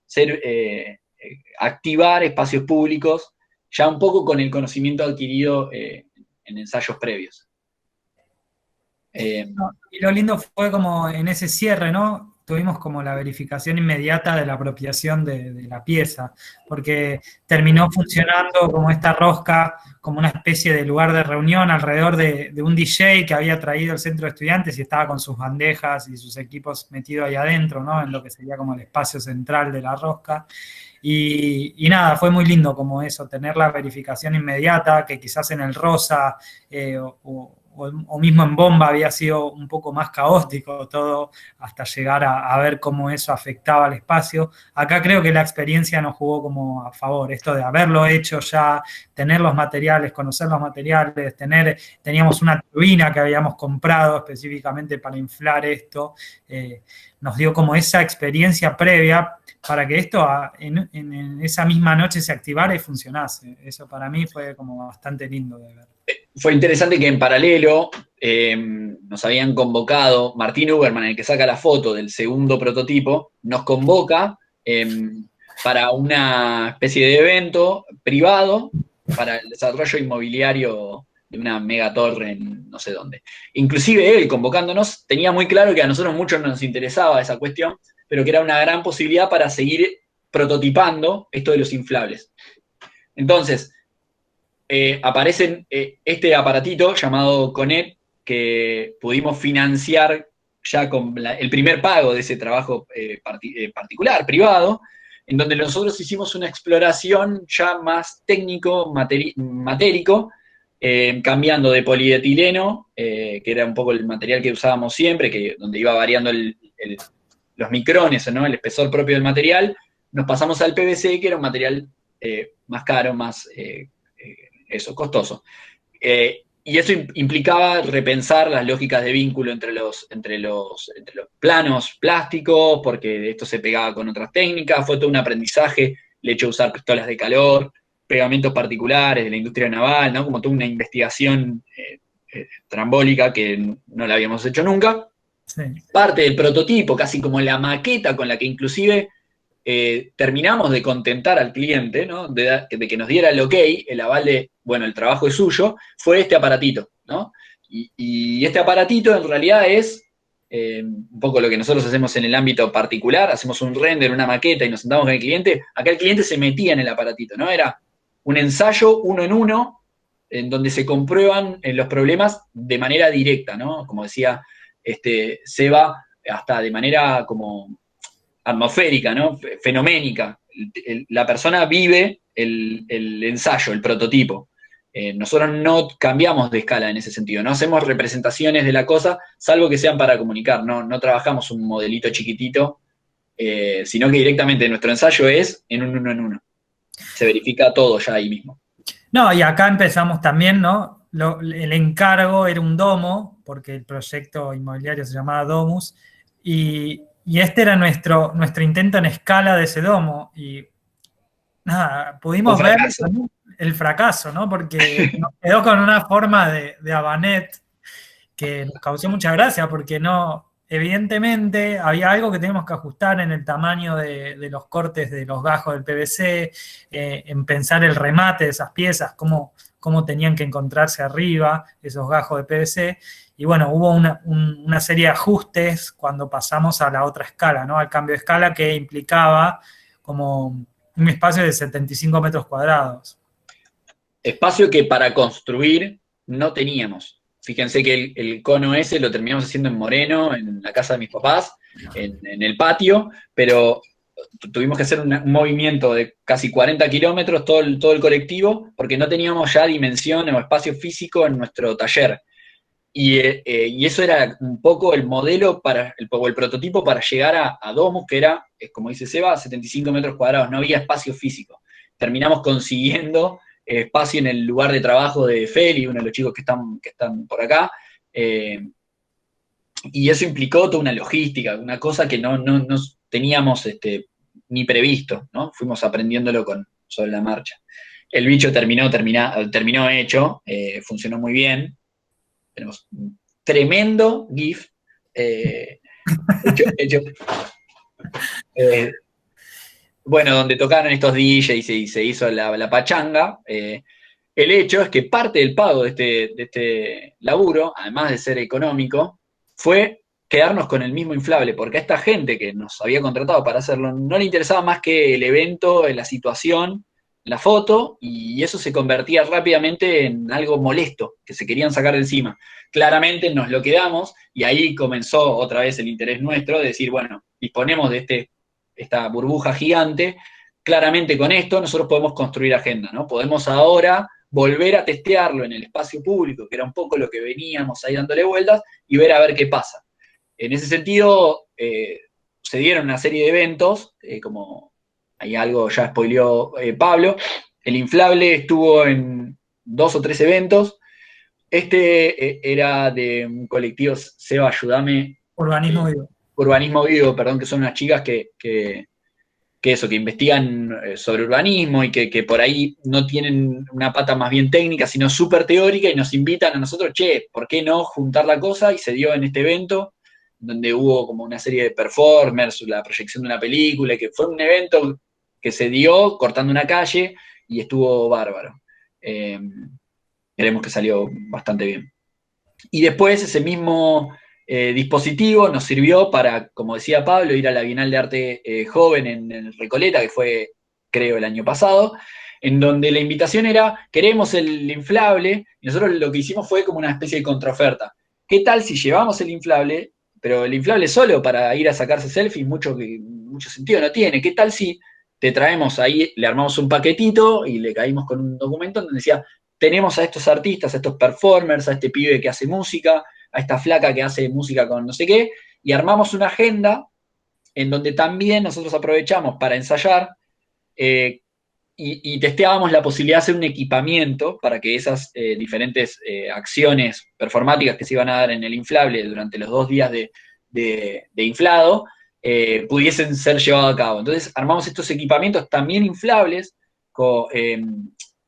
activar espacios públicos, ya un poco con el conocimiento adquirido en ensayos previos. No, y lo lindo fue como en ese cierre, ¿no? Tuvimos como la verificación inmediata de la apropiación de la pieza, porque terminó funcionando como esta rosca, como una especie de lugar de reunión alrededor de un DJ que había traído el centro de estudiantes y estaba con sus bandejas y sus equipos metidos ahí adentro, ¿no? En lo que sería como el espacio central de la rosca. Y nada, fue muy lindo como eso, tener la verificación inmediata, que quizás en el Rosa o mismo en Bomba había sido un poco más caótico todo hasta llegar a ver cómo eso afectaba al espacio. Acá creo que la experiencia nos jugó como a favor, esto de haberlo hecho ya, tener los materiales, conocer los materiales, teníamos una turbina que habíamos comprado específicamente para inflar esto, nos dio como esa experiencia previa para que esto en esa misma noche se activara y funcionase. Eso para mí fue como bastante lindo de ver. Fue interesante que en paralelo nos habían convocado, Martín Uberman, el que saca la foto del segundo prototipo, nos convoca para una especie de evento privado para el desarrollo inmobiliario de una megatorre en no sé dónde. Inclusive él, convocándonos, tenía muy claro que a nosotros mucho nos interesaba esa cuestión, pero que era una gran posibilidad para seguir prototipando esto de los inflables. Entonces, aparece este aparatito llamado Conet, que pudimos financiar ya con el primer pago de ese trabajo particular, privado, en donde nosotros hicimos una exploración ya más técnico, matérico, cambiando de polietileno, que era un poco el material que usábamos siempre, donde iba variando los micrones, ¿no? El espesor propio del material, nos pasamos al PVC, que era un material más caro, más costoso. Y eso implicaba repensar las lógicas de vínculo entre los planos plásticos, porque esto se pegaba con otras técnicas, fue todo un aprendizaje, el hecho de usar pistolas de calor, pegamentos particulares de la industria naval, ¿no? Como toda una investigación trambólica que no la habíamos hecho nunca. Sí. Parte del prototipo, casi como la maqueta con la que inclusive terminamos de contentar al cliente, ¿no? de que nos diera el ok, el aval de, bueno, el trabajo es suyo, fue este aparatito, ¿no? Y este aparatito en realidad es un poco lo que nosotros hacemos en el ámbito particular, hacemos un render, una maqueta y nos sentamos con el cliente, acá el cliente se metía en el aparatito, ¿no? Era un ensayo uno en uno, en donde se comprueban los problemas de manera directa, ¿no? Como decía Seba, hasta de manera como atmosférica, ¿no? Fenoménica. La persona vive el ensayo, el prototipo. Nosotros no cambiamos de escala en ese sentido, no hacemos representaciones de la cosa, salvo que sean para comunicar, no trabajamos un modelito chiquitito, sino que directamente nuestro ensayo es en un uno en uno. Se verifica todo ya ahí mismo. No, y acá empezamos también, ¿no? El encargo era un domo, porque el proyecto inmobiliario se llamaba Domus, y este era nuestro intento en escala de ese domo. Y nada, Un pudimos ver fracaso. el fracaso, ¿no? Porque nos quedó con una forma de Habanet que nos causó mucha gracia, porque no, evidentemente había algo que teníamos que ajustar en el tamaño de los cortes de los gajos del PVC, en pensar el remate de esas piezas, cómo tenían que encontrarse arriba esos gajos de PVC. Y bueno, hubo una serie de ajustes cuando pasamos a la otra escala, ¿no? Al cambio de escala que implicaba como un espacio de 75 metros cuadrados. Espacio que para construir no teníamos. Fíjense que el cono ese lo terminamos haciendo en Moreno, en la casa de mis papás, en el patio, pero tuvimos que hacer un movimiento de casi 40 kilómetros todo el colectivo, porque no teníamos ya dimensión o espacio físico en nuestro taller. Y eso era un poco el modelo o el prototipo para llegar a Domus, que era, como dice Seba, 75 metros cuadrados, no había espacio físico. Terminamos consiguiendo espacio en el lugar de trabajo de Feli, uno de los chicos que están por acá, y eso implicó toda una logística, una cosa que no teníamos ni previsto, ¿no? Fuimos aprendiéndolo sobre la marcha. El bicho terminó hecho, funcionó muy bien. Tenemos un tremendo GIF hecho bueno, donde tocaron estos DJs y se hizo la pachanga. El hecho es que parte del pago de este laburo, además de ser económico, fue quedarnos con el mismo inflable, porque a esta gente que nos había contratado para hacerlo no le interesaba más que el evento, la situación, la foto, y eso se convertía rápidamente en algo molesto, que se querían sacar de encima. Claramente nos lo quedamos, y ahí comenzó otra vez el interés nuestro de decir, bueno, disponemos de esta burbuja gigante, claramente con esto nosotros podemos construir agenda, ¿no? Podemos ahora volver a testearlo en el espacio público, que era un poco lo que veníamos ahí dándole vueltas, y ver a ver qué pasa. En ese sentido, se dieron una serie de eventos, como hay algo ya spoileó Pablo, el inflable estuvo en 2 o 3 eventos, era de un colectivo, Seba, ayúdame, Urbanismo vivo. Urbanismo Vivo, perdón, que son unas chicas que investigan sobre urbanismo y que por ahí no tienen una pata más bien técnica, sino súper teórica y nos invitan a nosotros, che, ¿por qué no juntar la cosa? Y se dio en este evento, donde hubo como una serie de performers, la proyección de una película, que fue un evento que se dio cortando una calle y estuvo bárbaro. Creemos que salió bastante bien. Y después ese mismo dispositivo nos sirvió para, como decía Pablo, ir a la Bienal de Arte Joven en Recoleta, que fue, creo, el año pasado, en donde la invitación era, queremos el inflable, y nosotros lo que hicimos fue como una especie de contraoferta. ¿Qué tal si llevamos el inflable, pero el inflable solo para ir a sacarse selfies, mucho sentido no tiene? ¿Qué tal si te traemos ahí, le armamos un paquetito y le caímos con un documento donde decía, tenemos a estos artistas, a estos performers, a este pibe que hace música, a esta flaca que hace música con no sé qué, y armamos una agenda en donde también nosotros aprovechamos para ensayar y testeábamos la posibilidad de hacer un equipamiento para que esas diferentes acciones performáticas que se iban a dar en el inflable durante los 2 días de inflado pudiesen ser llevados a cabo. Entonces armamos estos equipamientos también inflables con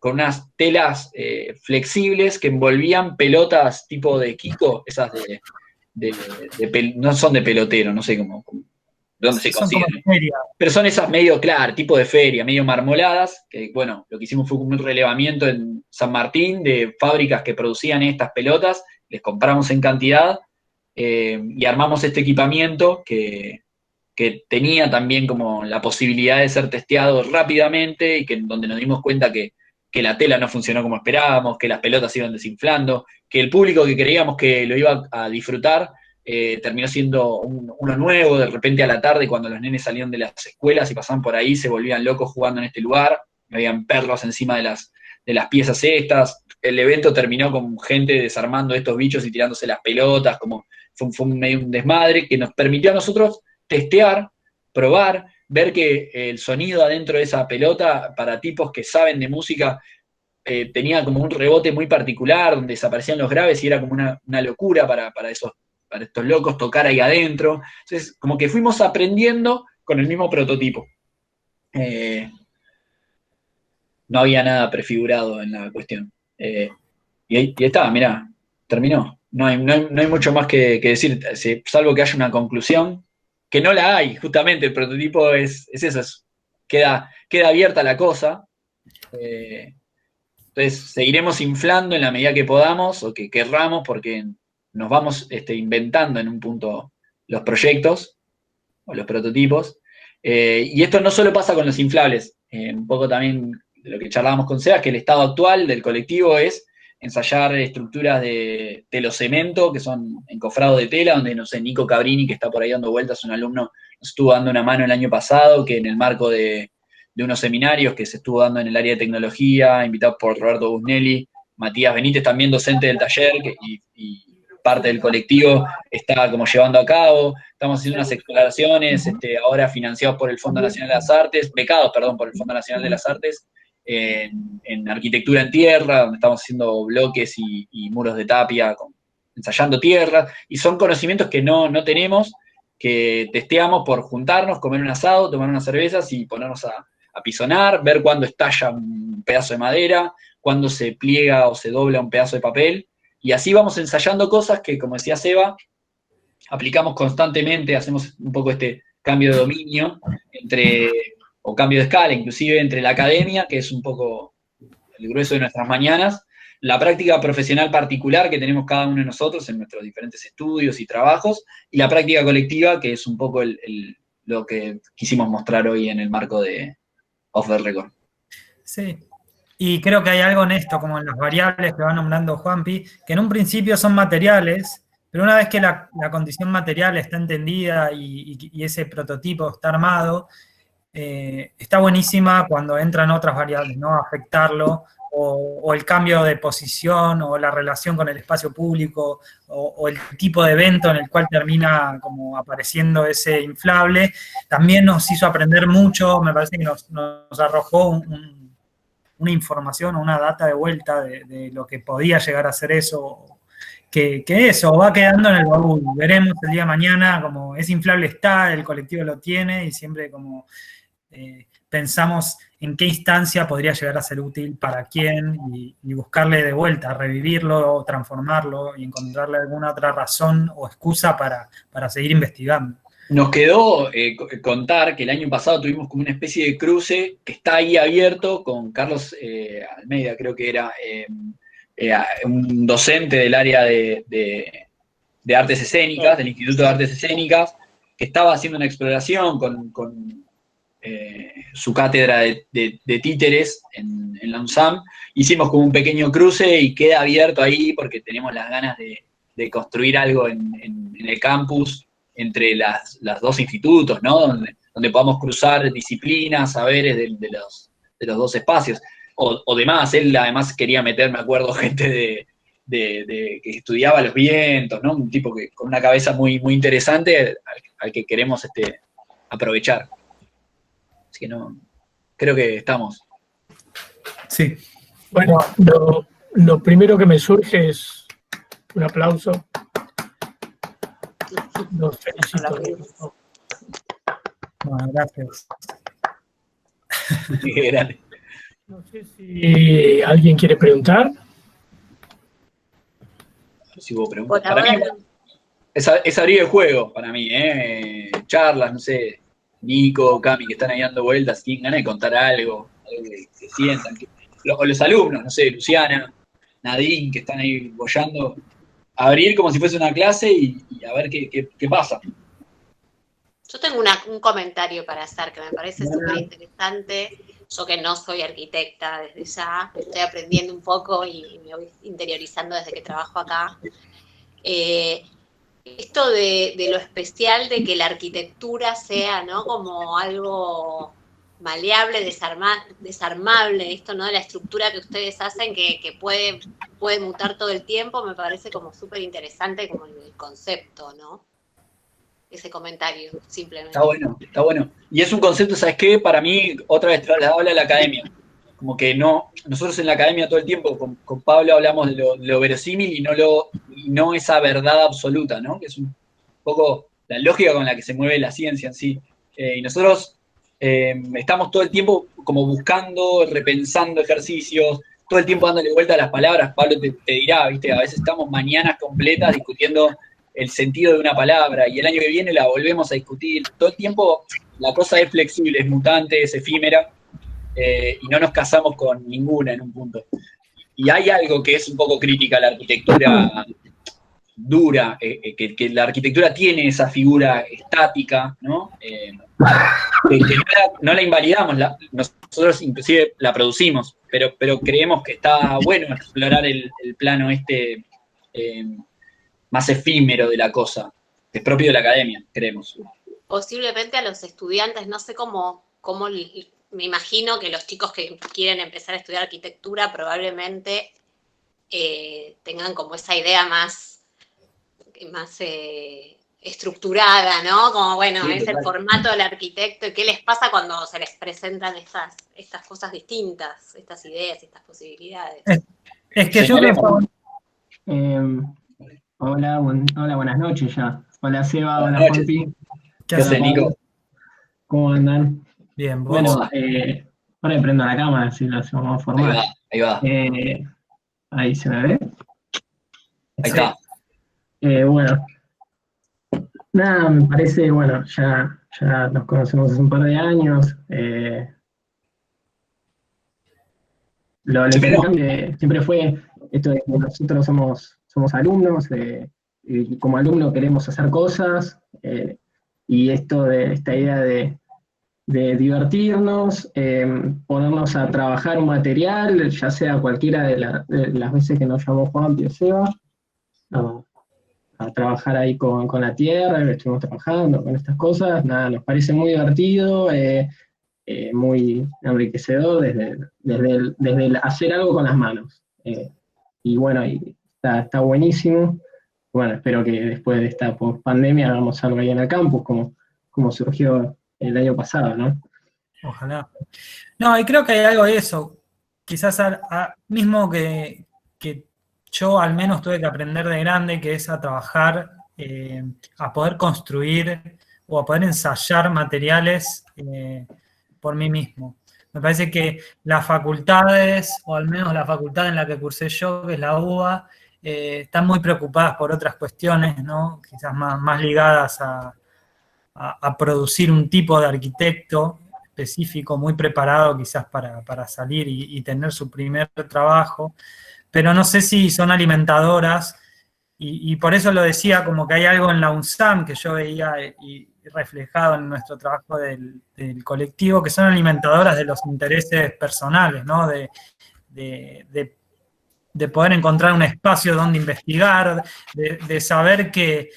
unas telas flexibles que envolvían pelotas tipo de Kiko, esas no son de pelotero, no sé cómo de dónde se Son como consiguen. feria. Pero son esas medio, claro, tipo de feria, medio marmoladas, que bueno, lo que hicimos fue un relevamiento en San Martín de fábricas que producían estas pelotas, les compramos en cantidad, y armamos este equipamiento que tenía también como la posibilidad de ser testeado rápidamente y donde nos dimos cuenta que la tela no funcionó como esperábamos, que las pelotas se iban desinflando, que el público que creíamos que lo iba a disfrutar terminó siendo uno nuevo. De repente a la tarde, cuando los nenes salían de las escuelas y pasaban por ahí, se volvían locos jugando en este lugar, habían perros encima de las piezas estas. El evento terminó con gente desarmando estos bichos y tirándose las pelotas, como fue medio un desmadre que nos permitió a nosotros testear, probar, ver que el sonido adentro de esa pelota, para tipos que saben de música, tenía como un rebote muy particular, donde desaparecían los graves y era como una locura para estos locos tocar ahí adentro. Entonces, como que fuimos aprendiendo con el mismo prototipo. No había nada prefigurado en la cuestión. Y ahí está, mirá, terminó. No hay mucho más que decir, salvo que haya una conclusión, que no la hay, justamente. El prototipo es eso, queda abierta la cosa. Entonces, seguiremos inflando en la medida que podamos o que querramos, porque nos vamos inventando en un punto los proyectos o los prototipos. Y esto no solo pasa con los inflables, un poco también de lo que charlábamos con Sebas, que el estado actual del colectivo es ensayar estructuras de telocemento, que son encofrado de tela, donde, no sé, Nico Cabrini, que está por ahí dando vueltas, un alumno, nos estuvo dando una mano el año pasado, que en el marco de unos seminarios que se estuvo dando en el área de tecnología, invitado por Roberto Busnelli, Matías Benítez, también docente del taller, y parte del colectivo está como llevando a cabo. Estamos haciendo unas exploraciones, ahora financiados por el Fondo Nacional de las Artes, becados, perdón, por el Fondo Nacional de las Artes, en arquitectura en tierra, donde estamos haciendo bloques y muros de tapia, ensayando tierra, y son conocimientos que no tenemos, que testeamos por juntarnos, comer un asado, tomar unas cervezas y ponernos a pisonar, ver cuándo estalla un pedazo de madera, cuándo se pliega o se dobla un pedazo de papel, y así vamos ensayando cosas que, como decía Seba, aplicamos constantemente, hacemos un poco este cambio de dominio o cambio de escala, inclusive entre la academia, que es un poco el grueso de nuestras mañanas, la práctica profesional particular que tenemos cada uno de nosotros en nuestros diferentes estudios y trabajos, y la práctica colectiva, que es un poco lo que quisimos mostrar hoy en el marco de Off the Record. Sí, y creo que hay algo en esto, como en las variables que va nombrando Juanpi, que en un principio son materiales, pero una vez que la condición material está entendida y ese prototipo está armado, está buenísima cuando entran otras variables, ¿no? Afectarlo, o el cambio de posición, o la relación con el espacio público, o el tipo de evento en el cual termina como apareciendo ese inflable. También nos hizo aprender mucho, me parece que nos arrojó una información o una data de vuelta de lo que podía llegar a ser eso, que eso va quedando en el baúl. Veremos el día de mañana, como ese inflable está, el colectivo lo tiene, y siempre como pensamos en qué instancia podría llegar a ser útil para quién, y buscarle de vuelta, revivirlo o transformarlo y encontrarle alguna otra razón o excusa para seguir investigando. Nos quedó contar que el año pasado tuvimos como una especie de cruce que está ahí abierto con Carlos Almeida, creo que era un docente del área de artes escénicas, del Instituto de Artes Escénicas, que estaba haciendo una exploración con su cátedra de títeres en la UNSAM. Hicimos como un pequeño cruce y queda abierto ahí porque tenemos las ganas de construir algo en el campus entre los dos institutos, ¿no? Donde podamos cruzar disciplinas, saberes de los dos espacios. O demás, él además quería meter, me acuerdo, gente que estudiaba los vientos, ¿no? Un tipo con una cabeza muy, muy interesante al que queremos aprovechar. Así que no, creo que estamos. Sí. Bueno, lo primero que me surge es un aplauso. Los felicito. Bueno, gracias. No sé si alguien quiere preguntar. Si hubo preguntas. Para mí es abrir el juego, para mí, charlas, no sé, Nico, Cami, que están ahí dando vueltas, tienen ganas de contar algo que sientan. O los alumnos, no sé, Luciana, Nadine, que están ahí boyando, abrir como si fuese una clase y a ver qué pasa. Yo tengo un comentario para hacer que me parece súper interesante. Yo que no soy arquitecta desde ya, estoy aprendiendo un poco y me voy interiorizando desde que trabajo acá. Esto de lo especial de que la arquitectura sea, ¿no?, como algo maleable, desarmable, esto, ¿no?, de la estructura que ustedes hacen que puede mutar todo el tiempo, me parece como súper interesante como el concepto, ¿no? Ese comentario, simplemente. Está bueno. Y es un concepto, ¿sabes qué? Para mí, otra vez trasladable a la academia. Como que nosotros en la academia todo el tiempo, con Pablo hablamos de lo verosímil y no esa verdad absoluta, ¿no? Que es un poco la lógica con la que se mueve la ciencia en sí. Y nosotros estamos todo el tiempo como buscando, repensando ejercicios, todo el tiempo dándole vuelta a las palabras. Pablo te dirá, ¿viste? A veces estamos mañanas completas discutiendo el sentido de una palabra y el año que viene la volvemos a discutir. Todo el tiempo la cosa es flexible, es mutante, es efímera y no nos casamos con ninguna en un punto. Y hay algo que es un poco crítica a la arquitectura dura, que la arquitectura tiene esa figura estática, ¿no? Que no la invalidamos, nosotros inclusive la producimos, pero creemos que está bueno explorar el plano más efímero de la cosa, que es propio de la academia, creemos. Posiblemente a los estudiantes, no sé cómo me imagino que los chicos que quieren empezar a estudiar arquitectura probablemente tengan como esa idea más estructurada, ¿no? Como, bueno, sí, es el formato del arquitecto, y qué les pasa cuando se les presentan estas cosas distintas, estas ideas, estas posibilidades. Es que yo creo hola, buenas noches ya. Hola Seba, hola Juanpi. ¿Qué haces, Nico? ¿Cómo andan? Bien, ¿vos? Bueno, ahora prendo la cámara, si lo hacemos formal. Ahí va. Ahí se me ve. Ahí está. Bueno, nada, me parece, bueno, ya nos conocemos hace un par de años. Lo interesante siempre fue esto de que nosotros somos alumnos, y como alumno queremos hacer cosas, y esta idea de divertirnos, ponernos a trabajar un material, ya sea cualquiera de las veces que nos llamó Juan o Seba, a trabajar ahí con la tierra, estuvimos trabajando con estas cosas, nada, nos parece muy divertido, muy enriquecedor desde el hacer algo con las manos. Y bueno, está buenísimo. Bueno, espero que después de esta pandemia hagamos algo ahí en el campus, como surgió el año pasado, ¿no? Ojalá. No, y creo que hay algo de eso. Quizás mismo que yo al menos tuve que aprender de grande, que es a trabajar, a poder construir o a poder ensayar materiales por mí mismo. Me parece que las facultades, o al menos la facultad en la que cursé yo, que es la UBA, están muy preocupadas por otras cuestiones, ¿no? Quizás más ligadas a producir un tipo de arquitecto específico, muy preparado quizás para salir y tener su primer trabajo, pero no sé si son alimentadoras, y por eso lo decía, como que hay algo en la UNSAM que yo veía y reflejado en nuestro trabajo del colectivo, que son alimentadoras de los intereses personales, ¿no? De poder encontrar un espacio donde investigar, de saber que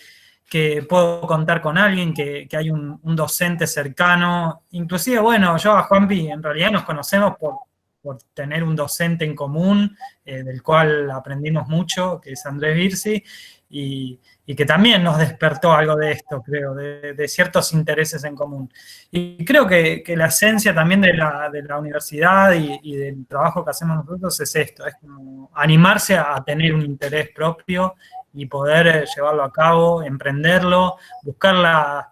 puedo contar con alguien, que hay un docente cercano. Inclusive, bueno, yo a Juanpi en realidad nos conocemos por tener un docente en común, del cual aprendimos mucho, que es Andrés Birsi, y que también nos despertó algo de esto, creo, de ciertos intereses en común. Y creo que la esencia también de la universidad y del trabajo que hacemos nosotros es esto, es como animarse a tener un interés propio y poder llevarlo a cabo, emprenderlo, buscar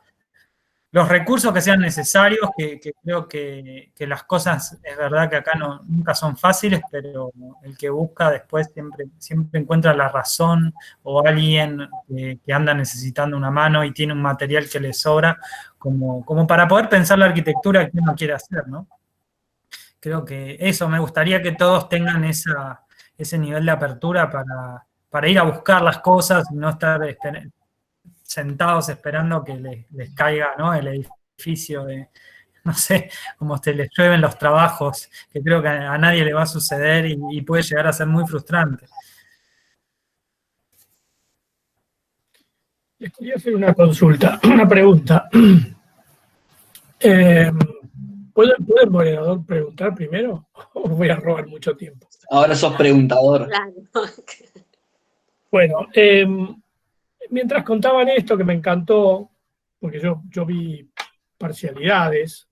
los recursos que sean necesarios, que creo que las cosas, es verdad que acá nunca son fáciles, pero el que busca después siempre encuentra la razón, o alguien que anda necesitando una mano y tiene un material que le sobra, como para poder pensar la arquitectura que uno quiere hacer, ¿no? Creo que eso, me gustaría que todos tengan ese nivel de apertura para ir a buscar las cosas y no estar sentados esperando que les caiga, ¿no?, el edificio de, no sé, como se les llueven los trabajos, que creo que a nadie le va a suceder y puede llegar a ser muy frustrante. Les quería hacer una consulta, una pregunta. ¿Puede el moderador preguntar primero o voy a robar mucho tiempo? Ahora sos preguntador. Claro. Bueno, mientras contaban esto, que me encantó, porque yo vi parcialidades,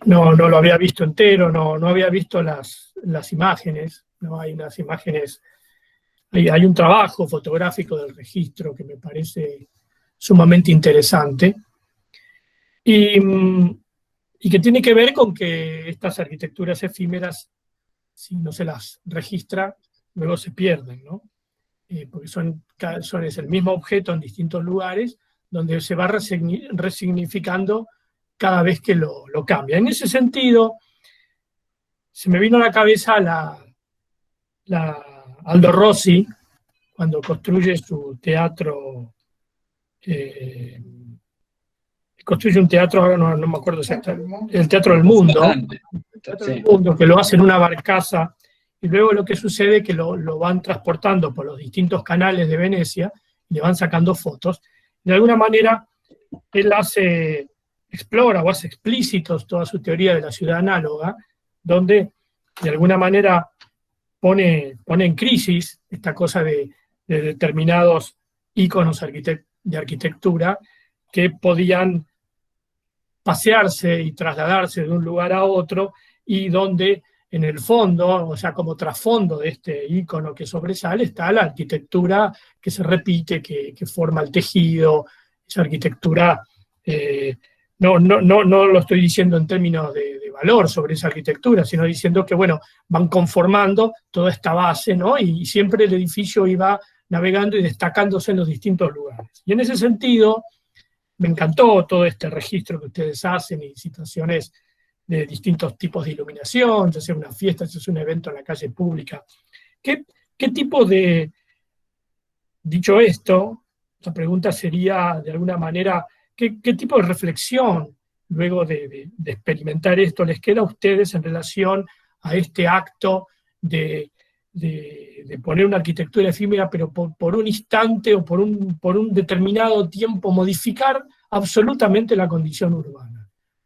no lo había visto entero, no había visto las imágenes, no hay unas imágenes, hay un trabajo fotográfico del registro que me parece sumamente interesante y que tiene que ver con que estas arquitecturas efímeras, si no se las registra, luego se pierden, ¿no? Porque es el mismo objeto en distintos lugares, donde se va resignificando cada vez que lo cambia. En ese sentido, se me vino a la cabeza Aldo Rossi, cuando construye su teatro, construye un teatro, ahora no me acuerdo exactamente, el Teatro del Mundo, que lo hace en una barcaza, y luego lo que sucede es que lo van transportando por los distintos canales de Venecia, y le van sacando fotos. De alguna manera, él explora o hace explícitos toda su teoría de la ciudad análoga, donde de alguna manera pone en crisis esta cosa de determinados íconos de arquitectura que podían pasearse y trasladarse de un lugar a otro, y donde en el fondo, o sea, como trasfondo de este ícono que sobresale, está la arquitectura que se repite, que forma el tejido, esa arquitectura. No lo estoy diciendo en términos de valor sobre esa arquitectura, sino diciendo que, bueno, van conformando toda esta base, ¿no? Y siempre el edificio iba navegando y destacándose en los distintos lugares. Y en ese sentido, me encantó todo este registro que ustedes hacen y situaciones de distintos tipos de iluminación, ya sea una fiesta, ya sea un evento en la calle pública. ¿Qué tipo de... Dicho esto, la pregunta sería, de alguna manera, ¿qué tipo de reflexión, luego de experimentar esto, les queda a ustedes en relación a este acto de poner una arquitectura efímera, pero por un instante o por un determinado tiempo modificar absolutamente la condición urbana?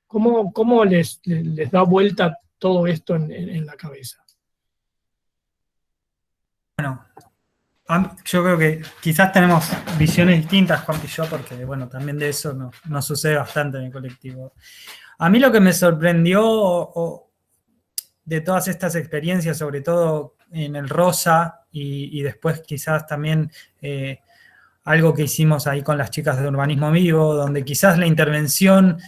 ¿Cómo les da vuelta todo esto en la cabeza? Bueno, yo creo que quizás tenemos visiones distintas, Juan y yo, porque, bueno, también de eso nos sucede bastante en el colectivo. A mí lo que me sorprendió de todas estas experiencias, sobre todo en el Rosa, y después quizás también algo que hicimos ahí con las chicas de Urbanismo Vivo, donde quizás la intervención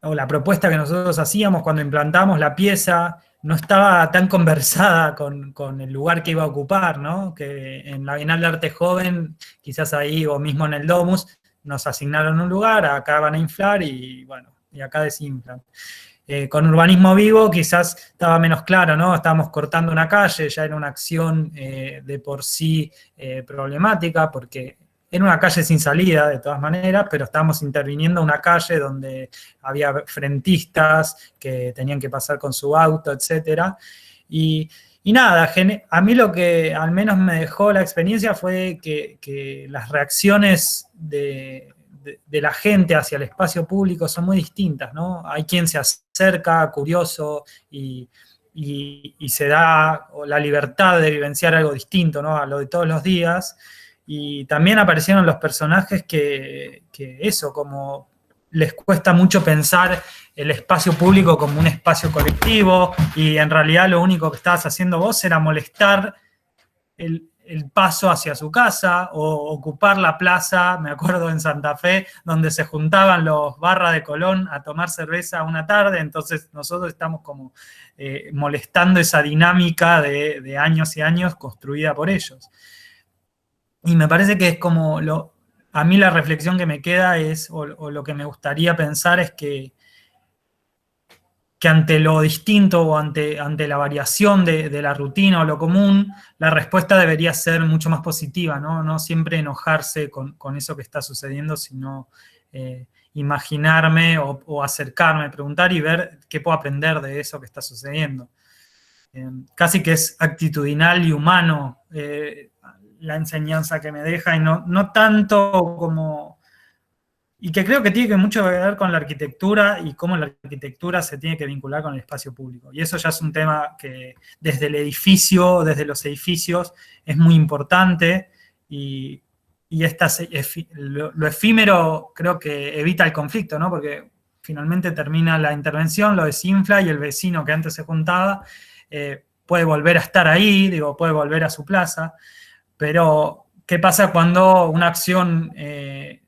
o la propuesta que nosotros hacíamos cuando implantamos la pieza no estaba tan conversada con el lugar que iba a ocupar, ¿no? Que en la Bienal de Arte Joven, quizás ahí o mismo en el Domus, nos asignaron un lugar, acá van a inflar y bueno, y acá desinflan. Con Urbanismo Vivo quizás estaba menos claro, ¿no? Estábamos cortando una calle, ya era una acción de por sí problemática, porque era una calle sin salida, de todas maneras, pero estábamos interviniendo en una calle donde había frentistas que tenían que pasar con su auto, etc. Y nada, a mí lo que al menos me dejó la experiencia fue que las reacciones de la gente hacia el espacio público son muy distintas, ¿no? Hay quien se acerca, curioso, y se da la libertad de vivenciar algo distinto, ¿no? A lo de todos los días. Y también aparecieron los personajes que eso, como les cuesta mucho pensar el espacio público como un espacio colectivo, y en realidad lo único que estabas haciendo vos era molestar el paso hacia su casa, o ocupar la plaza, me acuerdo en Santa Fe, donde se juntaban los barras de Colón a tomar cerveza una tarde. Entonces nosotros estamos como molestando esa dinámica de años y años construida por ellos. Y me parece que es como, a mí la reflexión que me queda es, o lo que me gustaría pensar es que que ante lo distinto o ante la variación de la rutina o lo común, la respuesta debería ser mucho más positiva, ¿no? No siempre enojarse con eso que está sucediendo, sino imaginarme o acercarme, preguntar y ver qué puedo aprender de eso que está sucediendo. Casi que es actitudinal y humano la enseñanza que me deja, y no tanto como... Y que creo que tiene mucho que ver con la arquitectura y cómo la arquitectura se tiene que vincular con el espacio público. Y eso ya es un tema que desde el edificio, desde los edificios, es muy importante, y lo efímero creo que evita el conflicto, ¿no? Porque finalmente termina la intervención, lo desinfla, y el vecino que antes se juntaba puede volver a estar ahí, digo, puede volver a su plaza, pero ¿qué pasa cuando una acción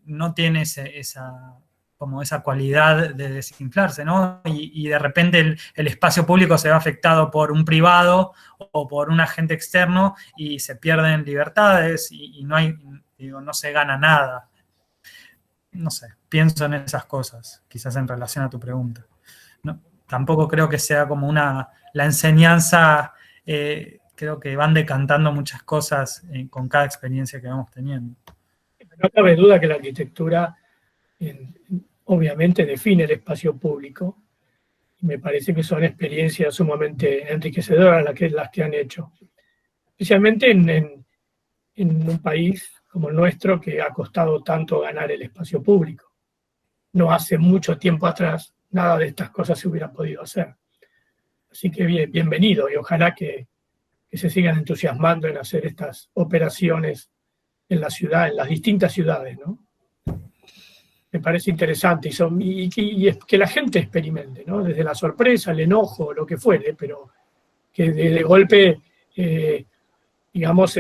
no tiene esa cualidad de desinflarse, ¿no? Y de repente el espacio público se ve afectado por un privado o por un agente externo, y se pierden libertades y no se gana nada. No sé, pienso en esas cosas, quizás en relación a tu pregunta. No, tampoco creo que sea como la enseñanza... creo que van decantando muchas cosas con cada experiencia que vamos teniendo. No cabe duda que la arquitectura obviamente define el espacio público, y me parece que son experiencias sumamente enriquecedoras las que han hecho, especialmente en un país como el nuestro, que ha costado tanto ganar el espacio público. No hace mucho tiempo atrás nada de estas cosas se hubiera podido hacer. Así que bienvenido, y ojalá que se sigan entusiasmando en hacer estas operaciones en la ciudad, en las distintas ciudades, ¿no? Me parece interesante, y es que la gente experimente, ¿no? Desde la sorpresa, el enojo, lo que fuere, pero que de golpe, digamos,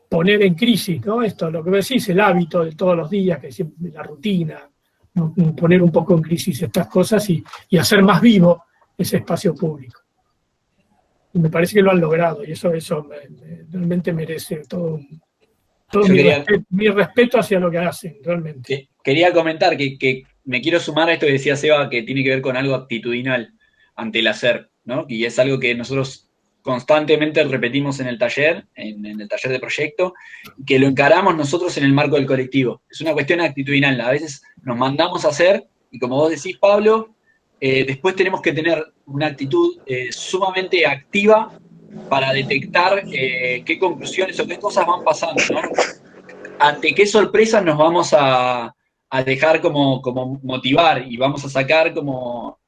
poner en crisis, ¿no? Esto, lo que vos decís, el hábito de todos los días, que siempre, la rutina, ¿no? Poner un poco en crisis estas cosas y hacer más vivo ese espacio público. Y me parece que lo han logrado, y eso realmente merece todo mi respeto hacia lo que hacen, realmente. Quería comentar que me quiero sumar a esto que decía Seba, que tiene que ver con algo actitudinal ante el hacer, ¿no? Y es algo que nosotros constantemente repetimos en el taller de proyecto, que lo encaramos nosotros en el marco del colectivo. Es una cuestión actitudinal. A veces nos mandamos a hacer, y como vos decís, Pablo, después tenemos que tener una actitud sumamente activa para detectar qué conclusiones o qué cosas van pasando, ¿no? Ante qué sorpresas nos vamos a dejar como motivar, y vamos a sacar como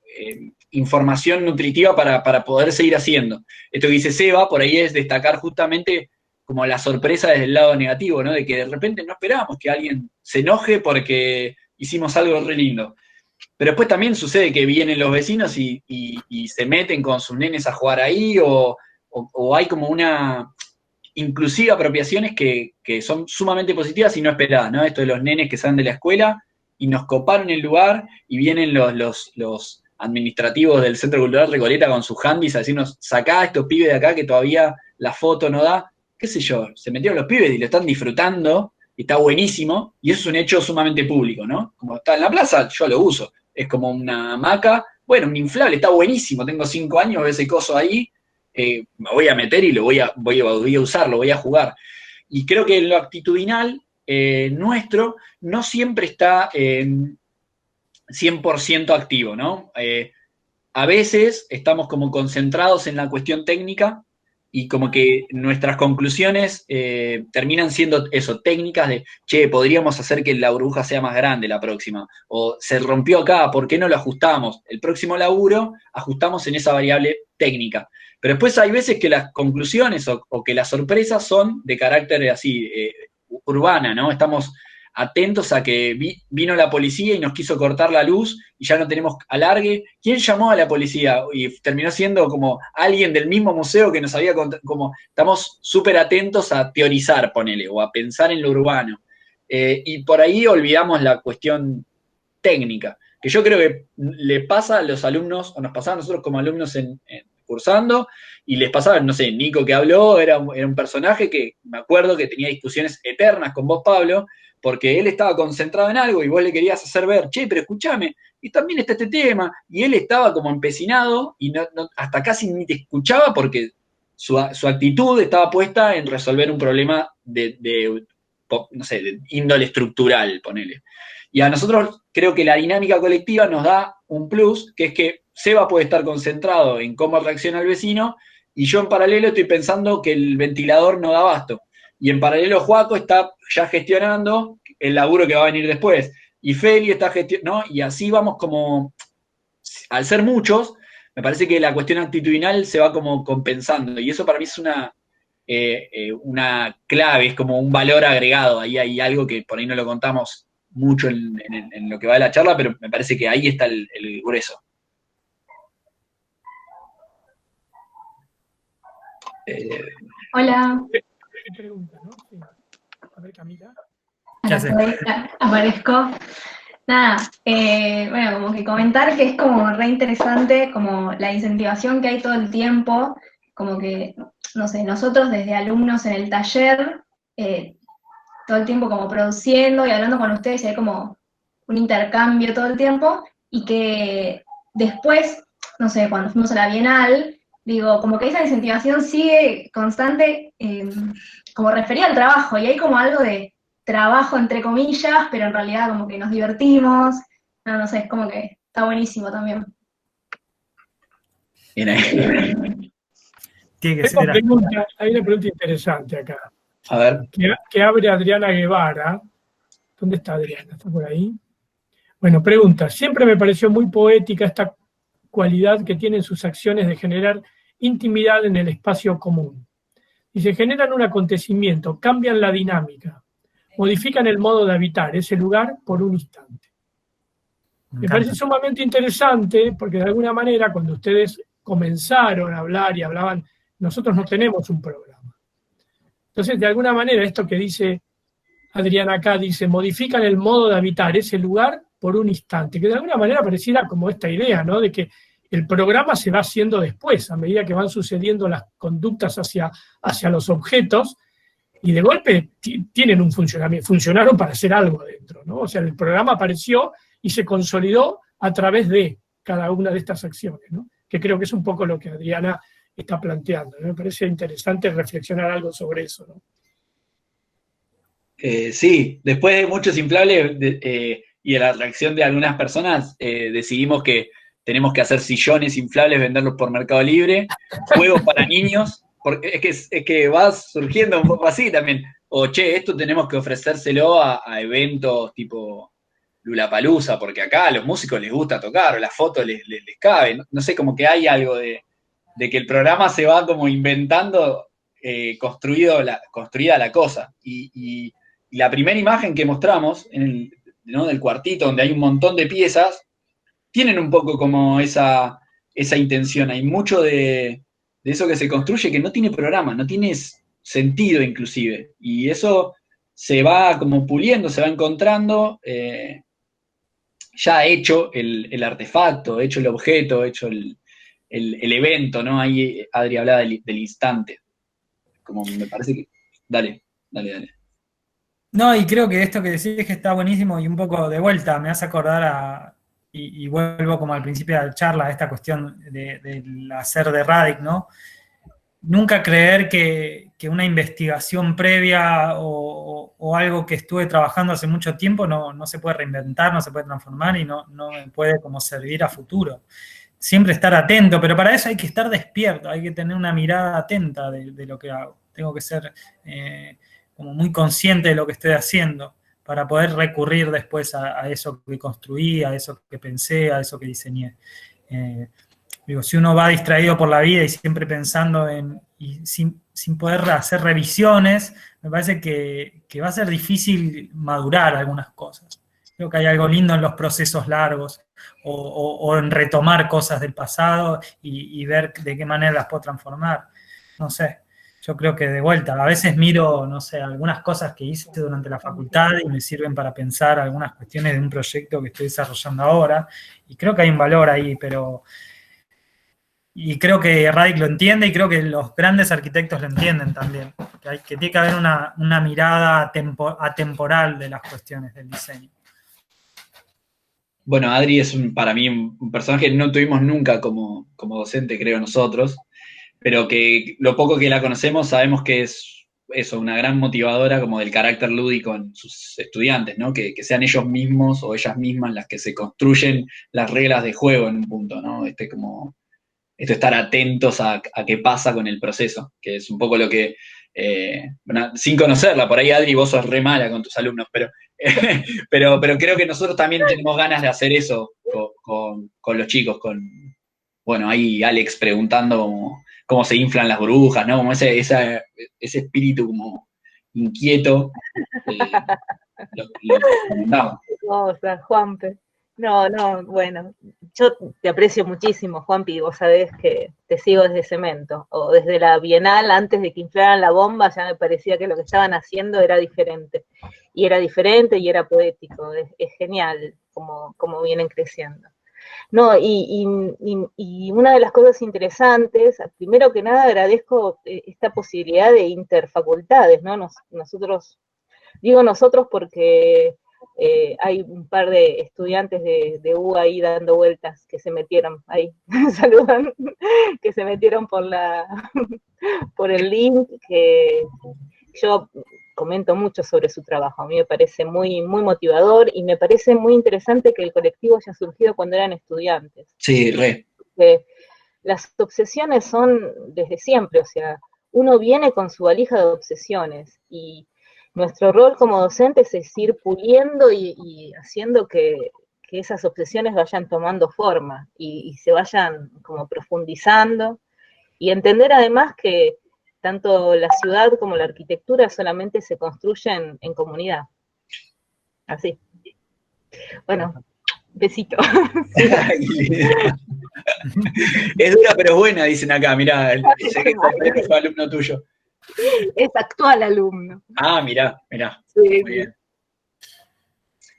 información nutritiva para poder seguir haciendo. Esto que dice Seba, por ahí es destacar justamente como la sorpresa desde el lado negativo, ¿no? De que de repente no esperábamos que alguien se enoje porque hicimos algo re lindo. Pero después también sucede que vienen los vecinos y se meten con sus nenes a jugar ahí, o hay como una, inclusive apropiaciones que son sumamente positivas y no esperadas, ¿no? Esto de los nenes que salen de la escuela y nos coparon el lugar, y vienen los administrativos del Centro Cultural Recoleta con sus handys a decirnos, sacá a estos pibes de acá que todavía la foto no da, qué sé yo, se metieron los pibes y lo están disfrutando, y está buenísimo, y eso es un hecho sumamente público, ¿no? Como está en la plaza, yo lo uso. Es como una hamaca, bueno, un inflable, está buenísimo, tengo 5 años, veo ese coso ahí, me voy a meter y lo voy a usar, lo voy a jugar. Y creo que lo actitudinal nuestro no siempre está 100% activo, ¿no? A veces estamos como concentrados en la cuestión técnica, y como que nuestras conclusiones terminan siendo eso, técnicas de, che, podríamos hacer que la burbuja sea más grande la próxima, o se rompió acá, ¿por qué no lo ajustamos? El próximo laburo ajustamos en esa variable técnica. Pero después hay veces que las conclusiones o que las sorpresas son de carácter así, urbana, ¿no? Estamos atentos a que vino la policía y nos quiso cortar la luz y ya no tenemos alargue. ¿Quién llamó a la policía? Y terminó siendo como alguien del mismo museo que nos había contado, como estamos súper atentos a teorizar, ponele, o a pensar en lo urbano. Y por ahí olvidamos la cuestión técnica, que yo creo que le pasa a los alumnos, o nos pasaba a nosotros como alumnos cursando, y les pasaba, no sé, Nico que habló, era un personaje que me acuerdo que tenía discusiones eternas con vos, Pablo, porque él estaba concentrado en algo y vos le querías hacer ver, che, pero escúchame, y también está este tema, y él estaba como empecinado y hasta casi ni te escuchaba porque su actitud estaba puesta en resolver un problema no sé, de índole estructural, ponele. Y a nosotros creo que la dinámica colectiva nos da un plus, que es que Seba puede estar concentrado en cómo reacciona el vecino, y yo en paralelo estoy pensando que el ventilador no da abasto. Y en paralelo Joaco está ya gestionando el laburo que va a venir después. Y Feli está gestionando, ¿no? Y así vamos como, al ser muchos, me parece que la cuestión actitudinal se va como compensando. Y eso para mí es una clave, es como un valor agregado. Ahí hay algo que por ahí no lo contamos mucho en lo que va de la charla, pero me parece que ahí está el grueso. Hola. ¿Qué pregunta, no? Sí. A ver, Camila. Aparezco. Nada, bueno, como que comentar que es como re interesante como la incentivación que hay todo el tiempo, como que, no sé, nosotros desde alumnos en el taller, todo el tiempo como produciendo y hablando con ustedes, y hay como un intercambio todo el tiempo, y que después, no sé, cuando fuimos a la Bienal, digo, como que esa incentivación sigue constante, como referida al trabajo, y hay como algo de trabajo entre comillas, pero en realidad como que nos divertimos, no sé, es como que está buenísimo también. Tiene que ser hay una pregunta interesante acá. A ver. Que abre Adriana Guevara. ¿Dónde está Adriana? ¿Está por ahí? Bueno, pregunta. Siempre me pareció muy poética esta cualidad que tienen sus acciones de generar intimidad en el espacio común. Y se generan un acontecimiento, cambian la dinámica, modifican el modo de habitar ese lugar por un instante. Me parece sumamente interesante porque de alguna manera cuando ustedes comenzaron a hablar y hablaban, nosotros no tenemos un programa. Entonces, de alguna manera, esto que dice Adriana acá, dice, modifican el modo de habitar ese lugar por un instante, que de alguna manera pareciera como esta idea, ¿no? De que el programa se va haciendo después, a medida que van sucediendo las conductas hacia los objetos, y de golpe tienen un funcionamiento, funcionaron para hacer algo adentro, ¿no? O sea, el programa apareció y se consolidó a través de cada una de estas acciones, ¿no? Que creo que es un poco lo que Adriana está planteando, ¿no? Me parece interesante reflexionar algo sobre eso, ¿no? Sí, después de muchos inflables y de la reacción de algunas personas, decidimos que tenemos que hacer sillones inflables, venderlos por Mercado Libre, juegos para niños, porque es que va surgiendo un poco así también. O, che, esto tenemos que ofrecérselo a eventos tipo Lollapalooza, porque acá a los músicos les gusta tocar, o la foto les cabe. No sé, como que hay algo de que el programa se va como inventando, construida la cosa. Y la primera imagen que mostramos, ¿no? Del cuartito, donde hay un montón de piezas, tienen un poco como esa intención. Hay mucho de eso que se construye que no tiene programa, no tiene sentido inclusive. Y eso se va como puliendo, se va encontrando, ya hecho el artefacto, hecho el objeto, hecho el evento, ¿no? Ahí Adri hablaba del instante. Como me parece que... Dale. No, y creo que esto que decís es que está buenísimo y un poco de vuelta me hace acordar y vuelvo como al principio de la charla, a esta cuestión del hacer de Radic, ¿no? Nunca creer que una investigación previa o algo que estuve trabajando hace mucho tiempo no se puede reinventar, no se puede transformar y no me puede como servir a futuro. Siempre estar atento, pero para eso hay que estar despierto, hay que tener una mirada atenta de lo que hago. Tengo que ser como muy consciente de lo que estoy haciendo para poder recurrir después a eso que construí, a eso que pensé, a eso que diseñé. Digo, si uno va distraído por la vida y siempre pensando y sin poder hacer revisiones, me parece que va a ser difícil madurar algunas cosas. Creo que hay algo lindo en los procesos largos o en retomar cosas del pasado y ver de qué manera las puedo transformar. No sé, yo creo que de vuelta, a veces miro, no sé, algunas cosas que hice durante la facultad y me sirven para pensar algunas cuestiones de un proyecto que estoy desarrollando ahora y creo que hay un valor ahí, pero Y creo que Radic lo entiende y creo que los grandes arquitectos lo entienden también. Que tiene que haber una mirada atemporal de las cuestiones del diseño. Bueno, Adri es para mí un personaje que no tuvimos nunca como docente, creo nosotros, pero que lo poco que la conocemos sabemos que es eso, una gran motivadora como del carácter lúdico en sus estudiantes, ¿no? Que sean ellos mismos o ellas mismas las que se construyen las reglas de juego en un punto, ¿no? Esto estar atentos a qué pasa con el proceso, que es un poco lo que, bueno, sin conocerla, por ahí Adri, vos sos re mala con tus alumnos, pero creo que nosotros también tenemos ganas de hacer eso con los chicos, bueno, ahí Alex preguntando cómo se inflan las burbujas, ¿no? Como ese espíritu como inquieto, lo comentamos. Cosa, Juanpe. No, bueno, yo te aprecio muchísimo, Juanpi, vos sabés que te sigo desde Cemento, o desde la Bienal, antes de que inflaran la bomba, ya me parecía que lo que estaban haciendo era diferente, y era poético, es genial como vienen creciendo. No, y una de las cosas interesantes, primero que nada agradezco esta posibilidad de interfacultades, ¿no? Nosotros, digo nosotros porque hay un par de estudiantes de U ahí dando vueltas que se metieron ahí, saludan, que se metieron por el link, que yo comento mucho sobre su trabajo, a mí me parece muy, muy motivador y me parece muy interesante que el colectivo haya surgido cuando eran estudiantes. Sí, re. Las obsesiones son desde siempre, o sea, uno viene con su valija de obsesiones y nuestro rol como docentes es ir puliendo y haciendo que esas obsesiones vayan tomando forma y se vayan como profundizando y entender además que tanto la ciudad como la arquitectura solamente se construyen en comunidad. Así. Bueno, besito. Es dura pero buena, dicen acá, mirá, sé que fue alumno tuyo. Es actual alumno. Ah, mirá. Sí. Muy bien.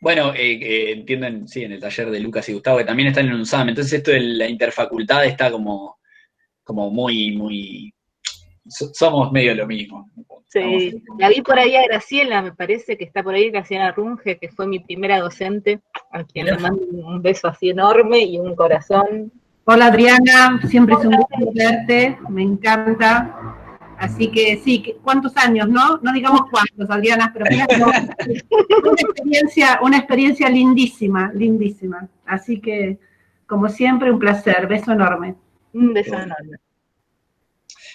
Bueno, entienden, sí, en el taller de Lucas y Gustavo, que también están en UNSAM, entonces esto de la interfacultad está como muy, somos medio lo mismo. Sí, la vi por ahí a Graciela, me parece que está por ahí Graciela Runge, que fue mi primera docente, a quien le mando un beso así enorme y un corazón. Hola Adriana, siempre es un gusto verte, me encanta. Así que sí, ¿cuántos años, no? No digamos cuántos, Adriana, pero una experiencia lindísima. Así que, como siempre, un placer, beso enorme. Un beso enorme.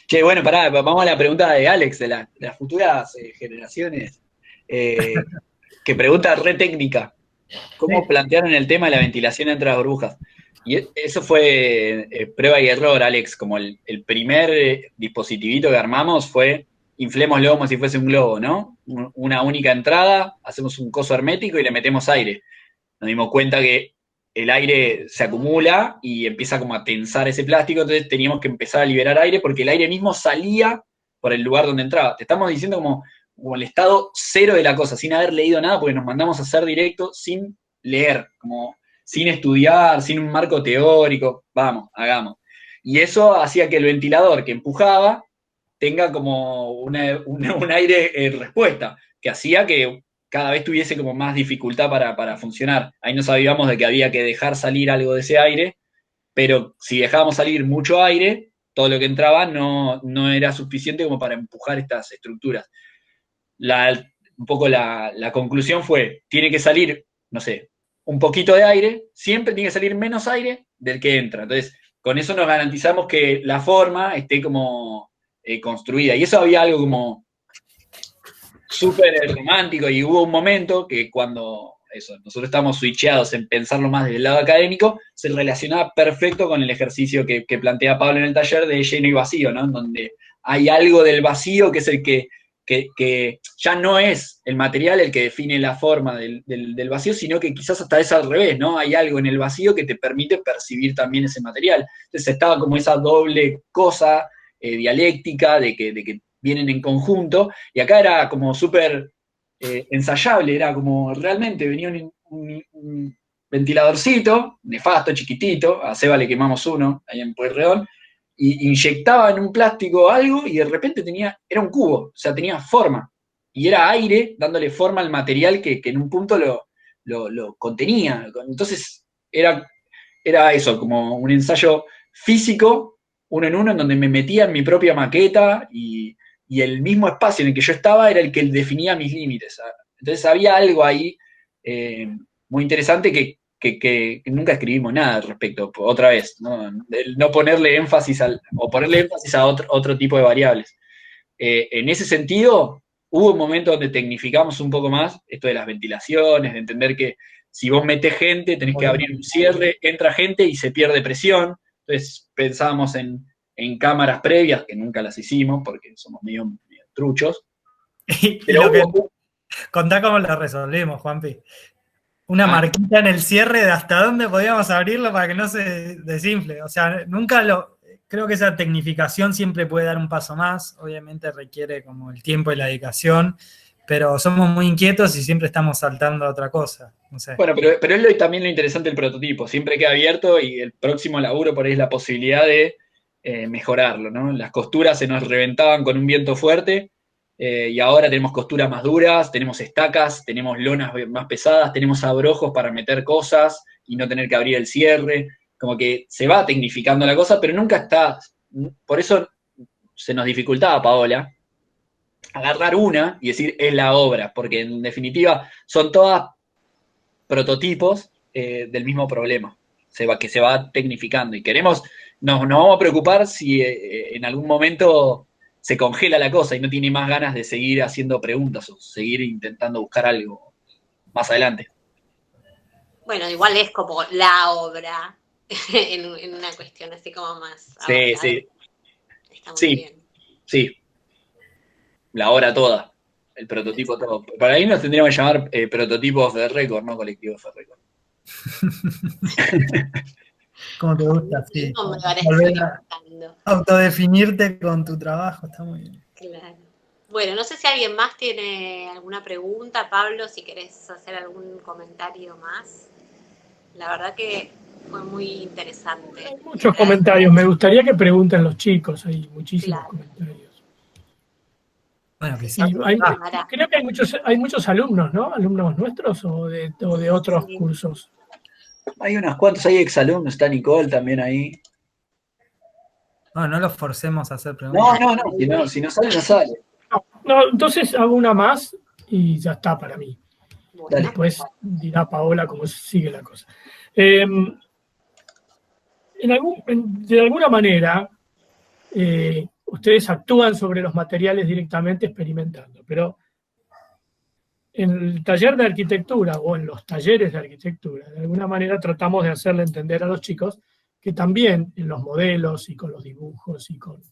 Che, bueno, pará, vamos a la pregunta de Alex, de las futuras generaciones, que pregunta re técnica. ¿Cómo plantearon el tema de la ventilación entre las burbujas? Y eso fue prueba y error, Alex, como el primer dispositivito que armamos fue, inflémoslo como si fuese un globo, ¿no? Una única entrada, hacemos un coso hermético y le metemos aire. Nos dimos cuenta que el aire se acumula y empieza como a tensar ese plástico, entonces teníamos que empezar a liberar aire porque el aire mismo salía por el lugar donde entraba. Te estamos diciendo como el estado cero de la cosa, sin haber leído nada, porque nos mandamos a hacer directo sin leer, como sin estudiar, sin un marco teórico, vamos, hagamos. Y eso hacía que el ventilador que empujaba tenga como un aire en respuesta, que hacía que cada vez tuviese como más dificultad para funcionar. Ahí no sabíamos de que había que dejar salir algo de ese aire, pero si dejábamos salir mucho aire, todo lo que entraba no era suficiente como para empujar estas estructuras. Un poco la conclusión fue, tiene que salir, no sé, un poquito de aire, siempre tiene que salir menos aire del que entra. Entonces, con eso nos garantizamos que la forma esté como construida. Y eso había algo como súper romántico, y hubo un momento que cuando nosotros estábamos switcheados en pensarlo más desde el lado académico, se relacionaba perfecto con el ejercicio que plantea Pablo en el taller de lleno y vacío, ¿no? En donde hay algo del vacío que es el que ya no es el material el que define la forma del vacío, sino que quizás hasta es al revés, ¿no? Hay algo en el vacío que te permite percibir también ese material. Entonces estaba como esa doble cosa dialéctica de que vienen en conjunto, y acá era como súper ensayable, era como realmente venía un ventiladorcito, nefasto, chiquitito, a Seba le quemamos uno ahí en Pueyrredón, y inyectaba en un plástico algo y de repente era un cubo, o sea, tenía forma. Y era aire dándole forma al material que en un punto lo contenía. Entonces era eso, como un ensayo físico, uno en uno, en donde me metía en mi propia maqueta y el mismo espacio en el que yo estaba era el que definía mis límites. Entonces había algo ahí muy interesante que nunca escribimos nada al respecto, otra vez, ¿no? El no ponerle énfasis o ponerle énfasis a otro tipo de variables. En ese sentido, hubo un momento donde tecnificamos un poco más esto de las ventilaciones, de entender que si vos metés gente, tenés que abrir un cierre, entra gente y se pierde presión. Entonces pensábamos en cámaras previas, que nunca las hicimos porque somos medio truchos. Pero contá cómo lo resolvimos, Juanpi. Una marquita en el cierre de hasta dónde podíamos abrirlo para que no se desinfle. O sea, creo que esa tecnificación siempre puede dar un paso más. Obviamente requiere como el tiempo y la dedicación, pero somos muy inquietos y siempre estamos saltando a otra cosa. No sé. Bueno, pero es también lo interesante del prototipo. Siempre queda abierto y el próximo laburo por ahí es la posibilidad de mejorarlo, ¿no? Las costuras se nos reventaban con un viento fuerte. Y ahora tenemos costuras más duras, tenemos estacas, tenemos lonas más pesadas, tenemos abrojos para meter cosas y no tener que abrir el cierre. Como que se va tecnificando la cosa, pero nunca está. Por eso se nos dificultaba, Paola, agarrar una y decir es la obra, porque en definitiva son todas prototipos del mismo problema, que se va tecnificando. Y nos vamos a preocupar si en algún momento se congela la cosa y no tiene más ganas de seguir haciendo preguntas o seguir intentando buscar algo más adelante. Bueno, igual es como la obra en una cuestión así como más. Sí, sí. Está muy bien. Sí. La obra toda. El prototipo todo. Para ahí nos tendríamos que llamar prototipos de récord, no colectivos de récord. ¿Cómo te gusta? Sí. Autodefinirte con tu trabajo, está muy bien. Claro. Bueno, no sé si alguien más tiene alguna pregunta. Pablo, si querés hacer algún comentario más. La verdad que fue muy interesante. Hay muchos comentarios. Me gustaría que pregunten los chicos. Hay muchísimos comentarios. Bueno, creo que hay muchos alumnos, ¿no? ¿Alumnos nuestros o de otros cursos? Hay unos cuantos, hay exalumnos, está Nicole también ahí. No los forcemos a hacer preguntas. No, si no sale, no sale. No, entonces hago una más y ya está para mí. Dale. Después dirá Paola cómo sigue la cosa. De alguna manera, ustedes actúan sobre los materiales directamente experimentando, pero en el taller de arquitectura o en los talleres de arquitectura, de alguna manera tratamos de hacerle entender a los chicos que también en los modelos y con los dibujos y con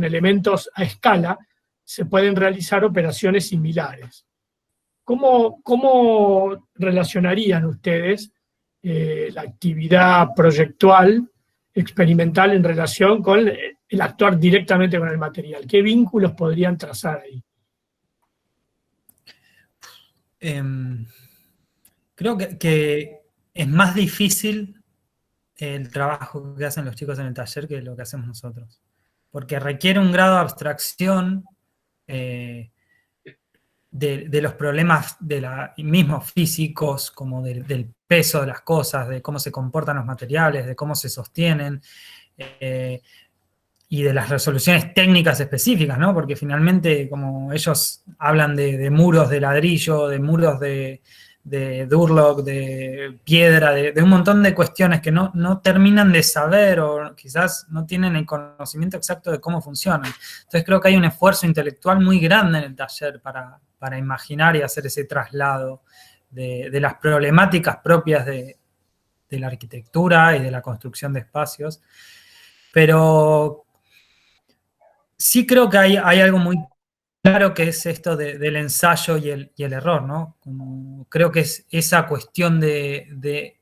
elementos a escala se pueden realizar operaciones similares. ¿Cómo relacionarían ustedes la actividad proyectual, experimental en relación con el actuar directamente con el material? ¿Qué vínculos podrían trazar ahí? Creo que es más difícil el trabajo que hacen los chicos en el taller que lo que hacemos nosotros, porque requiere un grado de abstracción de los problemas mismos físicos, como del peso de las cosas, de cómo se comportan los materiales, de cómo se sostienen, y de las resoluciones técnicas específicas, ¿no? Porque finalmente, como ellos hablan de muros de ladrillo, de muros de Durlock, de piedra, de un montón de cuestiones que no terminan de saber o quizás no tienen el conocimiento exacto de cómo funcionan. Entonces creo que hay un esfuerzo intelectual muy grande en el taller para imaginar y hacer ese traslado de las problemáticas propias de la arquitectura y de la construcción de espacios. Pero sí creo que hay algo muy claro que es esto del ensayo y el error, ¿no? Creo que es esa cuestión de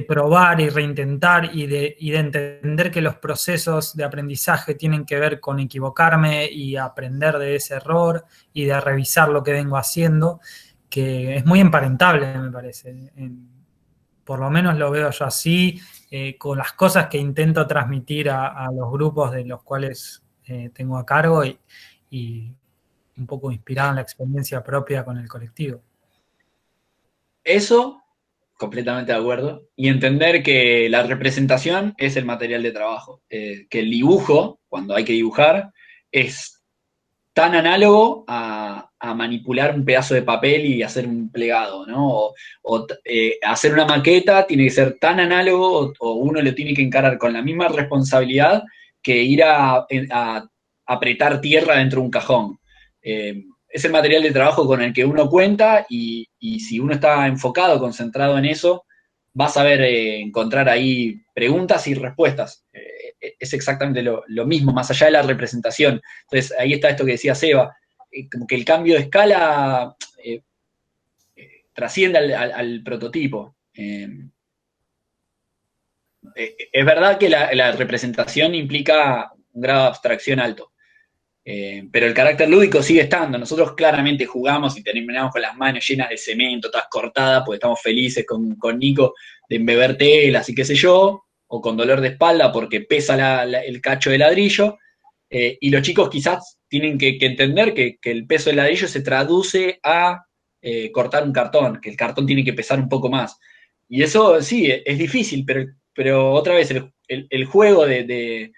probar y reintentar y de entender que los procesos de aprendizaje tienen que ver con equivocarme y aprender de ese error y de revisar lo que vengo haciendo, que es muy emparentable, me parece. Por lo menos lo veo yo así, con las cosas que intento transmitir a los grupos de los cuales tengo a cargo y un poco inspirado en la experiencia propia con el colectivo. Eso, completamente de acuerdo. Y entender que la representación es el material de trabajo. Que el dibujo, cuando hay que dibujar, es tan análogo a manipular un pedazo de papel y hacer un plegado, ¿no? Hacer una maqueta tiene que ser tan análogo o uno lo tiene que encarar con la misma responsabilidad que ir a apretar tierra dentro de un cajón. Es el material de trabajo con el que uno cuenta y si uno está enfocado, concentrado en eso, va a saber encontrar ahí preguntas y respuestas. Es exactamente lo mismo, más allá de la representación. Entonces, ahí está esto que decía Seba, como que el cambio de escala trasciende al prototipo. Es verdad que la representación implica un grado de abstracción alto, pero el carácter lúdico sigue estando. Nosotros claramente jugamos y terminamos con las manos llenas de cemento, todas cortadas, porque estamos felices con Nico de embeber telas y qué sé yo, o con dolor de espalda porque pesa el cacho de ladrillo, y los chicos quizás tienen que entender que el peso del ladrillo se traduce a cortar un cartón, que el cartón tiene que pesar un poco más. Y eso sí, es difícil, pero otra vez el juego de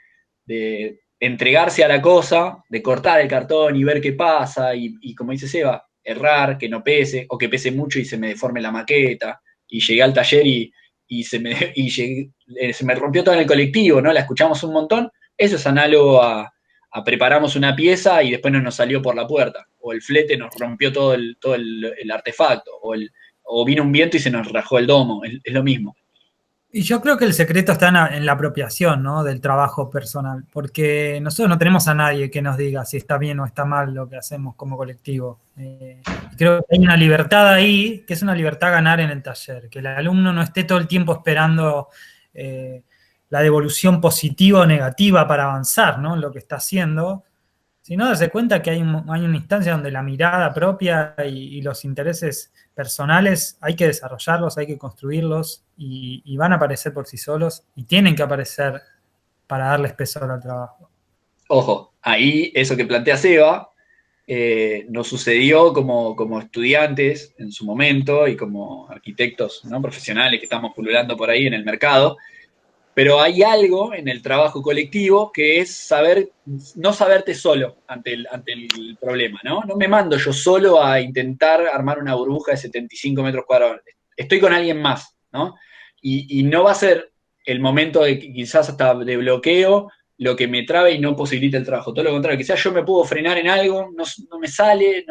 entregarse a la cosa, de cortar el cartón y ver qué pasa, y como dice Seba, errar, que no pese, o que pese mucho y se me deforme la maqueta, y llegué al taller y se me rompió todo en el colectivo, ¿no? La escuchamos un montón. Eso es análogo a preparamos una pieza y después no nos salió por la puerta, o el flete nos rompió todo el artefacto, o vino un viento y se nos rajó el domo, es lo mismo. Y yo creo que el secreto está en la apropiación, ¿no?, del trabajo personal, porque nosotros no tenemos a nadie que nos diga si está bien o está mal lo que hacemos como colectivo. Creo que hay una libertad ahí, que es una libertad a ganar en el taller, que el alumno no esté todo el tiempo esperando la devolución positiva o negativa para avanzar, ¿no?, en lo que está haciendo, sino darse cuenta que hay una instancia donde la mirada propia y los intereses personales hay que desarrollarlos, hay que construirlos y van a aparecer por sí solos y tienen que aparecer para darles peso al trabajo. Ojo, ahí eso que plantea Seba nos sucedió como estudiantes en su momento y como arquitectos, ¿no?, profesionales que estamos pululando por ahí en el mercado. Pero hay algo en el trabajo colectivo que es no saberte solo ante el problema, ¿no? No me mando yo solo a intentar armar una burbuja de 75 metros cuadrados. Estoy con alguien más, ¿no? Y no va a ser el momento de quizás hasta de bloqueo lo que me trabe y no posibilita el trabajo. Todo lo contrario, quizás yo me puedo frenar en algo, no me sale,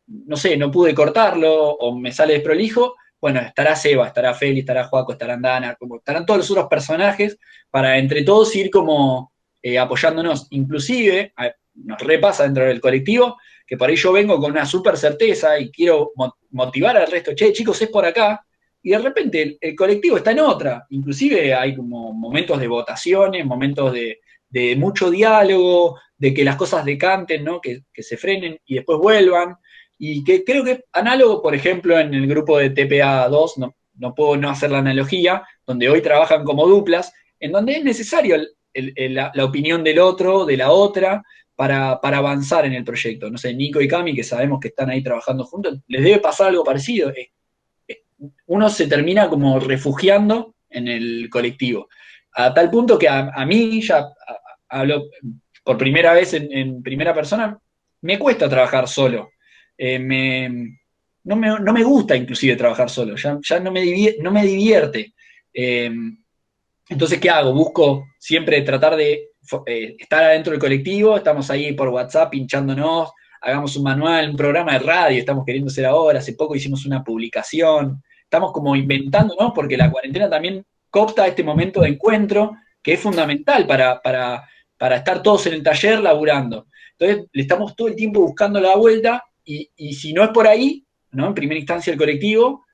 no sé, no pude cortarlo o me sale desprolijo. Bueno, estará Seba, estará Feli, estará Joaco, estará Dana, estarán todos los otros personajes para entre todos ir como apoyándonos. Inclusive, nos repasa dentro del colectivo, que por ahí yo vengo con una súper certeza y quiero motivar al resto, che, chicos, es por acá, y de repente el colectivo está en otra. Inclusive hay como momentos de votaciones, momentos de mucho diálogo, de que las cosas decanten, ¿no?, que se frenen y después vuelvan. Y que creo que es análogo, por ejemplo, en el grupo de TPA2, no puedo no hacer la analogía, donde hoy trabajan como duplas, en donde es necesario la opinión del otro, de la otra, para avanzar en el proyecto. No sé, Nico y Cami, que sabemos que están ahí trabajando juntos, les debe pasar algo parecido. Uno se termina como refugiando en el colectivo. A tal punto que a mí, ya hablo por primera vez en primera persona, me cuesta trabajar solo. No me gusta inclusive trabajar solo, ya no me divierte. Entonces, ¿qué hago? Busco siempre tratar de estar adentro del colectivo, estamos ahí por WhatsApp pinchándonos, hagamos un manual, un programa de radio, estamos queriendo hacer ahora, hace poco hicimos una publicación, estamos como inventando, ¿no?, porque la cuarentena también coopta este momento de encuentro que es fundamental para estar todos en el taller laburando. Entonces, le estamos todo el tiempo buscando la vuelta. Y si no es por ahí, ¿no?, en primera instancia el colectivo,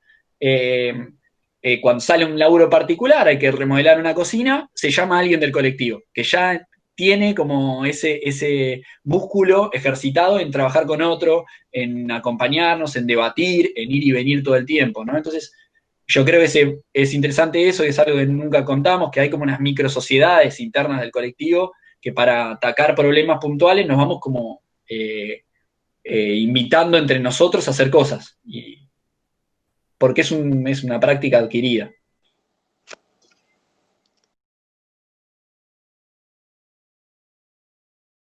cuando sale un laburo particular, hay que remodelar una cocina, se llama a alguien del colectivo, que ya tiene como ese músculo ejercitado en trabajar con otro, en acompañarnos, en debatir, en ir y venir todo el tiempo, ¿no? Entonces, yo creo que es interesante eso, y es algo que nunca contamos, que hay como unas micro sociedades internas del colectivo que para atacar problemas puntuales nos vamos como invitando entre nosotros a hacer cosas, porque es una práctica adquirida.